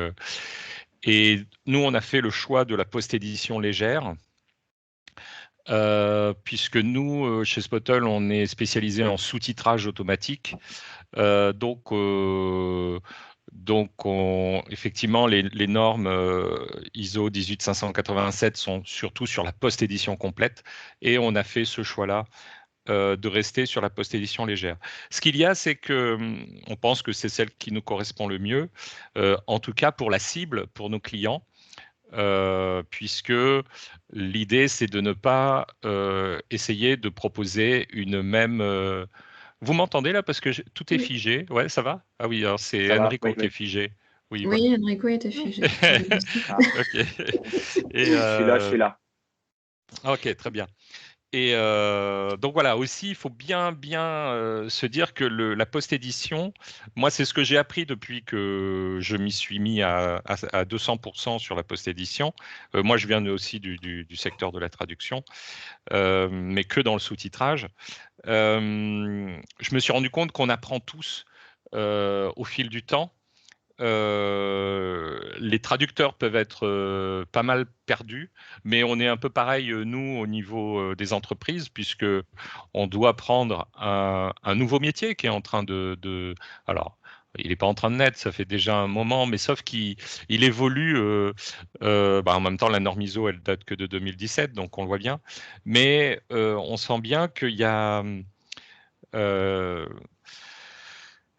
Et nous, on a fait le choix de la post-édition légère. Puisque nous, chez Spottle, on est spécialisé en sous-titrage automatique. Effectivement, les normes ISO 18587 sont surtout sur la post-édition complète, et on a fait ce choix-là de rester sur la post-édition légère. Ce qu'il y a, c'est que on pense que c'est celle qui nous correspond le mieux, en tout cas pour la cible, pour nos clients. Puisque l'idée, c'est de ne pas essayer de proposer une même... Vous m'entendez là? Parce que tout est figé. Ouais, ça va? Ah oui, alors c'est Enrico qui est figé. Oui, Enrico était figé. Ok. Je suis là. Ok, très bien. Et donc voilà, aussi, il faut bien se dire que la post-édition, moi, c'est ce que j'ai appris depuis que je m'y suis mis à 200% sur la post-édition. Moi, je viens aussi du secteur de la traduction, mais que dans le sous-titrage. Je me suis rendu compte qu'on apprend tous au fil du temps. Les traducteurs peuvent être pas mal perdus, mais on est un peu pareil, nous, au niveau des entreprises, puisque on doit prendre un nouveau métier qui est en train alors, il n'est pas en train de naître, ça fait déjà un moment, mais sauf qu'il évolue. En même temps, la norme ISO, elle date que de 2017, donc on le voit bien. Mais on sent bien qu'il y a...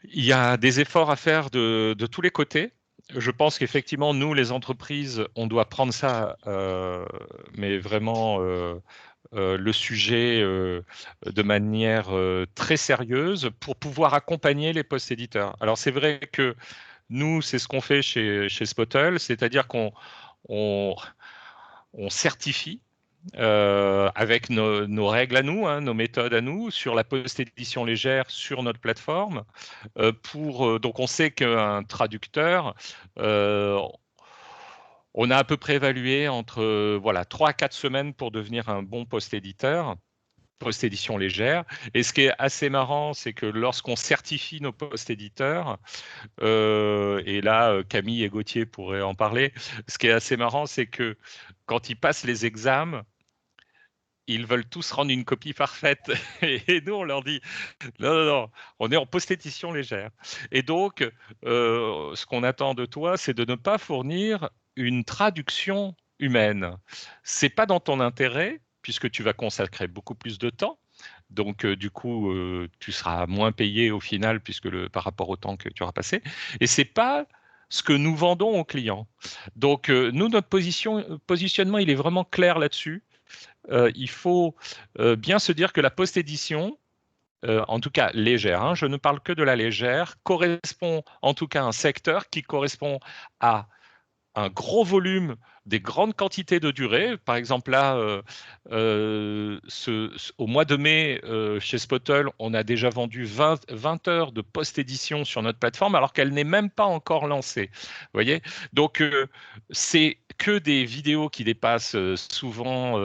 il y a des efforts à faire de tous les côtés. Je pense qu'effectivement, nous, les entreprises, on doit prendre ça, mais vraiment le sujet de manière très sérieuse pour pouvoir accompagner les post-éditeurs. Alors, c'est vrai que nous, c'est ce qu'on fait chez Spottle, c'est-à-dire qu'on certifie avec nos règles à nous, hein, nos méthodes à nous, sur la post-édition légère sur notre plateforme. Donc on sait qu'un traducteur, on a à peu près évalué entre 3 à 4 semaines pour devenir un bon post-éditeur, post-édition légère. Et ce qui est assez marrant, c'est que lorsqu'on certifie nos post-éditeurs, et là Camille et Gauthier pourraient en parler, ce qui est assez marrant, c'est que quand ils passent les examens, ils veulent tous rendre une copie parfaite. Et nous, on leur dit, non, on est en post-édition légère. Et donc, ce qu'on attend de toi, c'est de ne pas fournir une traduction humaine. C'est pas dans ton intérêt, puisque tu vas consacrer beaucoup plus de temps. Donc, du coup, tu seras moins payé au final, par rapport au temps que tu auras passé. Et c'est pas ce que nous vendons aux clients. Donc, nous, notre positionnement, il est vraiment clair là-dessus. Il faut bien se dire que la post-édition, en tout cas légère, hein, je ne parle que de la légère, correspond en tout cas à un secteur qui correspond à un gros volume, des grandes quantités de durée. Par exemple, là, au mois de mai, chez Spottle, on a déjà vendu 20 heures de post-édition sur notre plateforme, alors qu'elle n'est même pas encore lancée. Vous voyez? Donc, c'est que des vidéos qui dépassent souvent,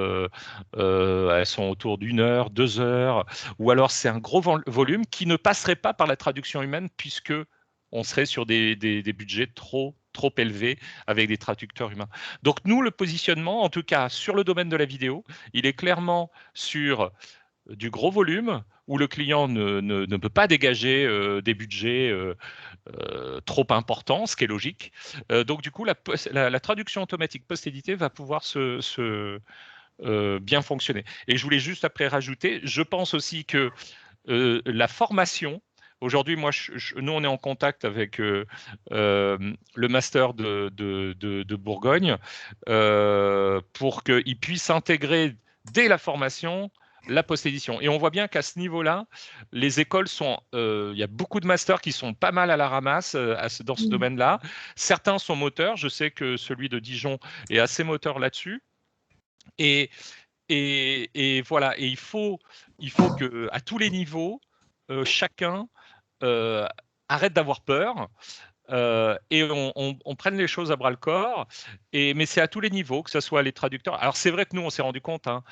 elles sont autour d'1 heure, 2 heures, ou alors c'est un gros volume qui ne passerait pas par la traduction humaine, puisque on serait sur des budgets trop élevés avec des traducteurs humains. Donc nous, le positionnement, en tout cas sur le domaine de la vidéo, il est clairement sur du gros volume où le client ne peut pas dégager des budgets trop importants, ce qui est logique. Donc du coup, la traduction automatique post-éditée va pouvoir bien fonctionner. Et je voulais juste après rajouter, je pense aussi que la formation, aujourd'hui, nous, on est en contact avec le master de Bourgogne pour qu'il puisse intégrer dès la formation la post-édition. Et on voit bien qu'à ce niveau-là, les écoles il y a beaucoup de masters qui sont pas mal à la ramasse dans ce domaine-là. Certains sont moteurs. Je sais que celui de Dijon est assez moteur là-dessus. Et voilà. Et il faut que à tous les niveaux, chacun arrête d'avoir peur et on prenne les choses à bras le corps. Mais c'est à tous les niveaux, que ce soit les traducteurs. Alors c'est vrai que nous, on s'est rendu compte, hein,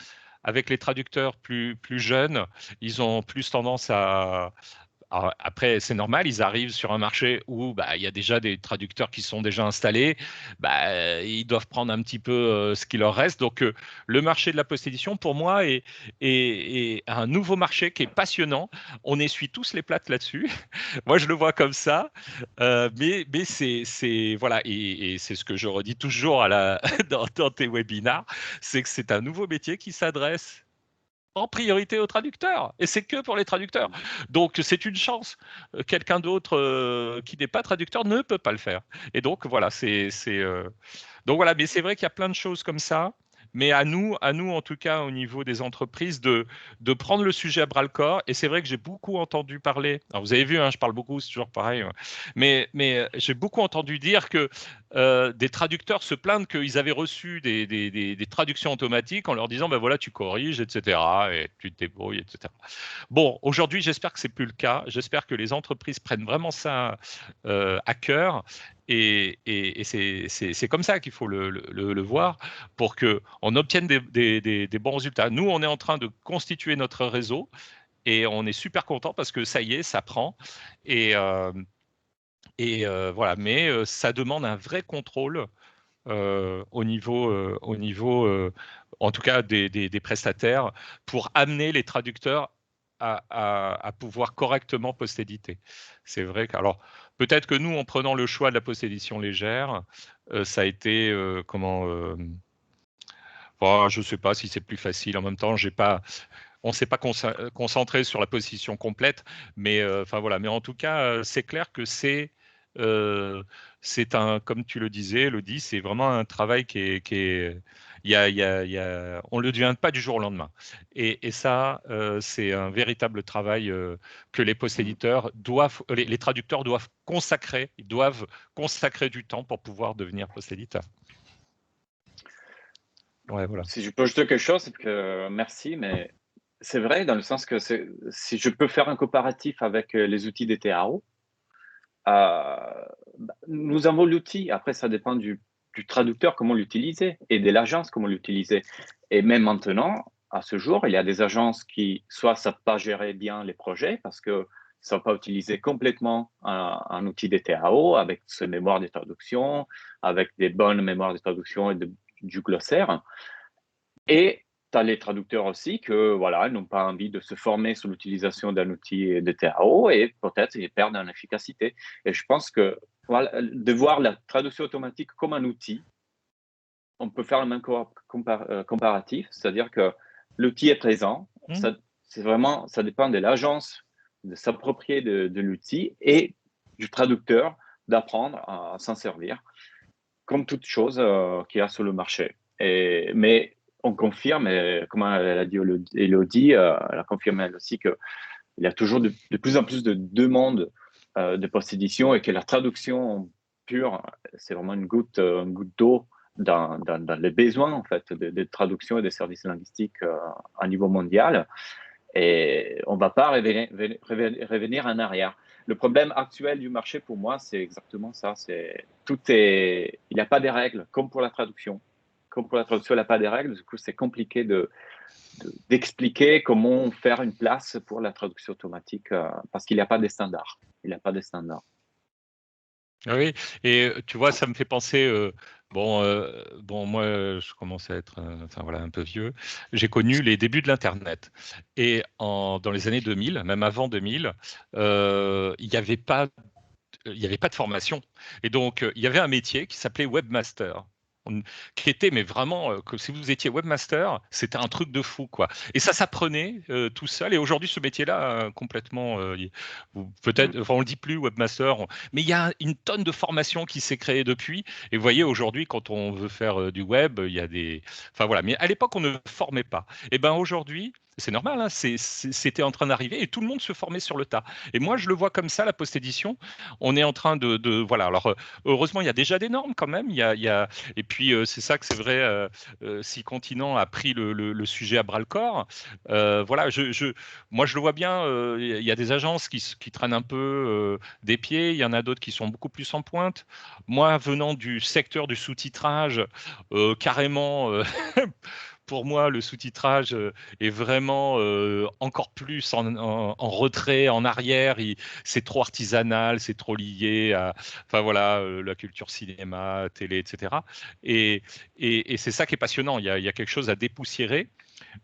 avec les traducteurs plus jeunes, ils ont plus tendance à... Alors après, c'est normal, ils arrivent sur un marché où il y a déjà des traducteurs qui sont déjà installés. Ils doivent prendre un petit peu ce qui leur reste. Donc, le marché de la post-édition, pour moi, est un nouveau marché qui est passionnant. On essuie tous les plates là-dessus. Moi, je le vois comme ça. Mais voilà, et c'est ce que je redis toujours dans tes webinars, c'est que c'est un nouveau métier qui s'adresse en priorité aux traducteurs. Et c'est que pour les traducteurs. Donc, c'est une chance. Quelqu'un d'autre qui n'est pas traducteur ne peut pas le faire. Et donc, voilà, donc voilà, mais c'est vrai qu'il y a plein de choses comme ça. Mais à nous, en tout cas, au niveau des entreprises, de prendre le sujet à bras le corps. Et c'est vrai que j'ai beaucoup entendu parler. Alors, vous avez vu, hein, je parle beaucoup, c'est toujours pareil. Mais j'ai beaucoup entendu dire que des traducteurs se plaignent qu'ils avaient reçu des traductions automatiques en leur disant, ben voilà, tu corriges, etc. Et tu te débrouilles, etc. Bon, aujourd'hui, j'espère que c'est plus le cas. J'espère que les entreprises prennent vraiment ça à cœur. Et c'est comme ça qu'il faut le voir pour qu'on obtienne des bons résultats. Nous, on est en train de constituer notre réseau et on est super content parce que ça y est, ça prend. Et voilà, mais ça demande un vrai contrôle au niveau, en tout cas, des prestataires pour amener les traducteurs à pouvoir correctement post-éditer. C'est vrai que, alors, peut-être que nous, en prenant le choix de la post-édition légère, ça a été, je ne sais pas si c'est plus facile. En même temps, on ne s'est pas concentré sur la position complète, mais voilà. Mais en tout cas, c'est clair que c'est comme tu le disais, Elodie, c'est vraiment un travail qui est on ne le devient pas du jour au lendemain. Et ça, c'est un véritable travail que les post-éditeurs doivent, les traducteurs doivent consacrer, ils doivent consacrer du temps pour pouvoir devenir post-éditeur. Ouais, voilà. Si je peux ajouter quelque chose, c'est que merci, mais c'est vrai dans le sens que si je peux faire un comparatif avec les outils des TAO, nous avons l'outil. Après, ça dépend du traducteur, comment l'utiliser, et de l'agence, comment l'utiliser. Et même maintenant, à ce jour, il y a des agences qui, soit ça ne savent pas gérer bien les projets parce que ça ne va pas utiliser complètement un outil des TAO avec ce mémoire de traduction, avec des bonnes mémoires de traduction et du glossaire. Et tu as les traducteurs aussi que voilà, n'ont pas envie de se former sur l'utilisation d'un outil de TAO et peut-être ils perdent en efficacité. Et je pense que voilà, de voir la traduction automatique comme un outil, on peut faire le même comparatif, c'est-à-dire que l'outil est présent, c'est vraiment, ça dépend de l'agence de s'approprier de l'outil et du traducteur d'apprendre à s'en servir, comme toute chose qu'il y a sur le marché. Mais on confirme, et comme elle a dit Elodie, elle a confirmé elle aussi qu'il y a toujours de plus en plus de demandes de post-édition et que la traduction pure, c'est vraiment une goutte d'eau dans les besoins en fait, de traduction et des services linguistiques à niveau mondial. Et on ne va pas revenir en arrière. Le problème actuel du marché, pour moi, c'est exactement ça. Il n'y a pas de règles, comme pour la traduction. Comme pour la traduction, il n'y a pas de règles. Du coup, c'est compliqué d'expliquer comment faire une place pour la traduction automatique parce qu'il n'y a pas de standards. Il n'y a pas de standards. Oui, et tu vois, ça me fait penser. Bon, moi, je commence à être, enfin voilà, un peu vieux. J'ai connu les débuts de l'Internet, et dans les années 2000, même avant 2000, il n'y avait pas, il n'y avait pas de formation, et donc il y avait un métier qui s'appelait webmaster. Qui était, mais vraiment, que si vous étiez webmaster, c'était un truc de fou, quoi. Et ça s'apprenait tout seul. Et aujourd'hui, ce métier-là, complètement, peut-être, enfin, on le dit plus, webmaster, mais il y a une tonne de formations qui s'est créée depuis. Et vous voyez, aujourd'hui, quand on veut faire du web, il y a des, enfin voilà. Mais à l'époque, on ne formait pas. Et ben aujourd'hui, c'est normal, hein, c'était en train d'arriver et tout le monde se formait sur le tas. Et moi, je le vois comme ça, la post-édition. On est en train voilà. Alors, heureusement, il y a déjà des normes quand même. Et puis, c'est ça que c'est vrai, Si Continent a pris le sujet à bras-le-corps. Voilà, moi, je le vois bien, il y a des agences qui traînent un peu des pieds, il y en a d'autres qui sont beaucoup plus en pointe. Moi, venant du secteur du sous-titrage, carrément, pour moi, le sous-titrage est vraiment encore plus en retrait, en arrière. C'est trop artisanal, c'est trop lié à, enfin voilà, la culture cinéma, télé, etc. Et, et c'est ça qui est passionnant. Il y a quelque chose à dépoussiérer.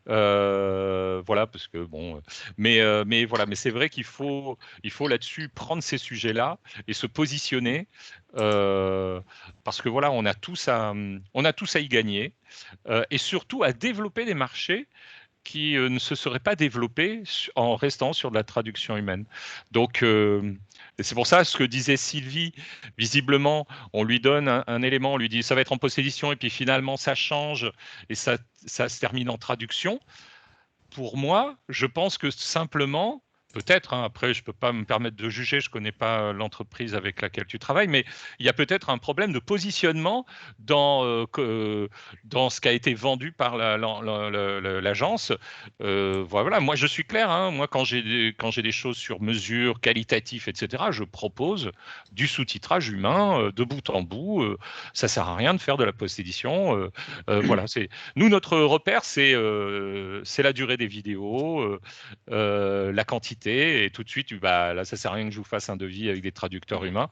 Voilà, parce que bon, mais voilà, mais c'est vrai il faut là-dessus prendre ces sujets-là et se positionner, parce que voilà, on a tous à y gagner, et surtout à développer des marchés qui ne se seraient pas développés en restant sur de la traduction humaine. Donc, et c'est pour ça ce que disait Sylvie, visiblement, on lui donne un élément, on lui dit ça va être en post-édition, et puis finalement ça change et ça se termine en traduction. Pour moi, je pense que simplement, peut-être, hein, après je ne peux pas me permettre de juger, je ne connais pas l'entreprise avec laquelle tu travailles, mais il y a peut-être un problème de positionnement dans ce qui a été vendu par l'agence. Voilà, moi je suis clair, hein, moi quand j'ai des choses sur mesure, qualitatif, etc., je propose du sous-titrage humain de bout en bout. Ça ne sert à rien de faire de la post-édition. Voilà, nous, notre repère, c'est la durée des vidéos, la quantité, et tout de suite, bah, là, ça sert à rien que je vous fasse un devis avec des traducteurs humains,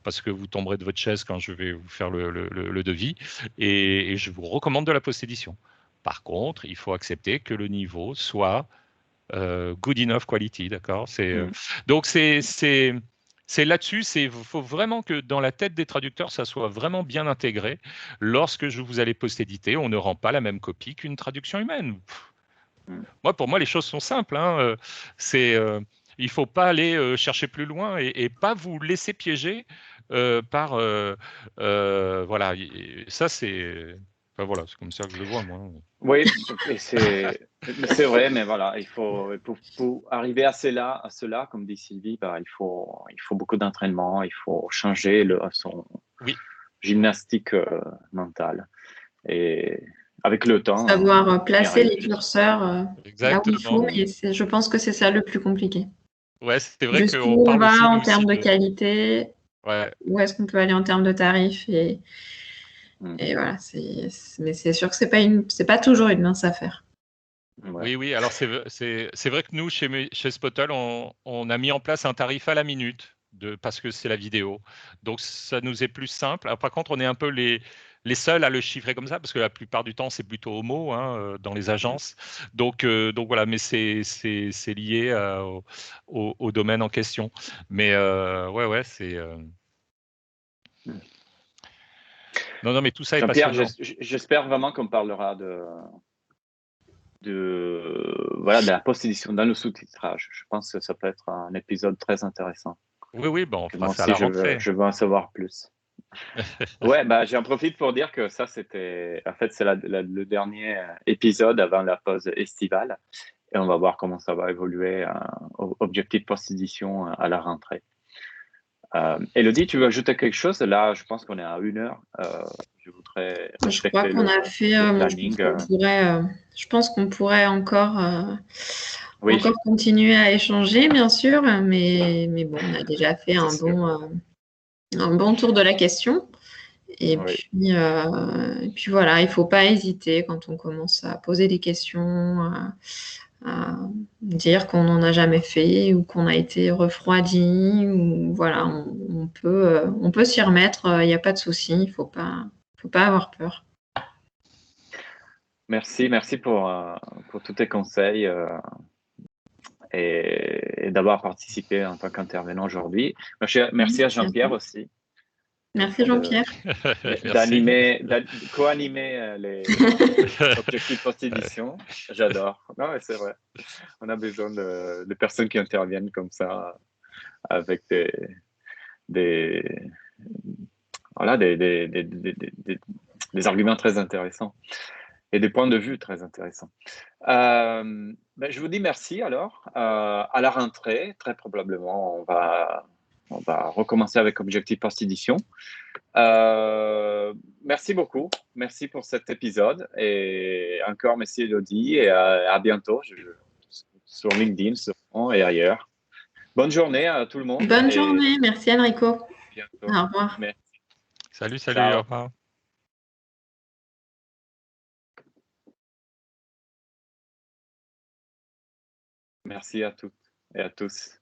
parce que vous tomberez de votre chaise quand je vais vous faire le devis, et je vous recommande de la post-édition. Par contre, il faut accepter que le niveau soit good enough quality, d'accord. Donc c'est là-dessus, il faut vraiment que dans la tête des traducteurs, ça soit vraiment bien intégré. Lorsque vous allez post-éditer, on ne rend pas la même copie qu'une traduction humaine. Pour moi, les choses sont simples, hein. Il ne faut pas aller chercher plus loin et pas vous laisser piéger par... voilà, ça c'est... Enfin, voilà, c'est comme ça que je le vois, moi. Oui, c'est vrai, mais voilà, pour arriver à cela, comme dit Sylvie, bah, il faut beaucoup d'entraînement, il faut changer son gymnastique mentale. Et avec le temps. Savoir placer les curseurs là où il faut, et je pense que c'est ça le plus compliqué. Ouais, c'est vrai qu'on parle aussi en termes de qualité, où est-ce qu'on peut aller en termes de tarifs, et voilà, mais c'est sûr que c'est pas toujours une mince affaire. Ouais. Oui, alors c'est vrai que nous, chez Spottle, on a mis en place un tarif à la minute, parce que c'est la vidéo. Donc ça nous est plus simple. Alors, par contre, on est un peu les seuls à le chiffrer comme ça, parce que la plupart du temps, c'est plutôt au mot, hein, dans les agences. Donc voilà, mais c'est lié au domaine en question. Mais ouais, c'est... Non, mais tout ça est passionnant. J'espère vraiment qu'on parlera de la post-édition dans le sous-titrage. Je pense que ça peut être un épisode très intéressant. Oui, on fera ça à la rentrée. Je veux en savoir plus. Ouais, j'en profite pour dire que ça, c'est le dernier épisode avant la pause estivale, et on va voir comment ça va évoluer, objectif post-édition à la rentrée. Élodie, tu veux ajouter quelque chose? Là, je pense qu'on est à 1 heure. Je crois qu'on a fait je pense qu'on pourrait encore continuer à échanger, bien sûr, mais bon, on a déjà fait un bon tour de la question. Et puis voilà, il ne faut pas hésiter quand on commence à poser des questions, dire qu'on n'en a jamais fait ou qu'on a été refroidi. Ou, voilà, on peut s'y remettre, il n'y a pas de souci, il ne faut pas avoir peur. Merci pour tous tes conseils et d'avoir participé en tant qu'intervenant aujourd'hui. Merci à Jean-Pierre aussi. Merci Jean-Pierre. Co-animer les objectifs post-édition. J'adore. Non, mais c'est vrai. On a besoin de personnes qui interviennent comme ça avec des arguments très intéressants et des points de vue très intéressants. Je vous dis merci alors. À la rentrée, très probablement, on va recommencer avec Objectif Post-Édition. Merci beaucoup. Merci pour cet épisode. Et encore merci Elodie et à bientôt sur LinkedIn et ailleurs. Bonne journée à tout le monde. Bonne journée. Merci Enrico. Bientôt. Au revoir. Merci. Salut, Ciao. au revoir. Merci à toutes et à tous.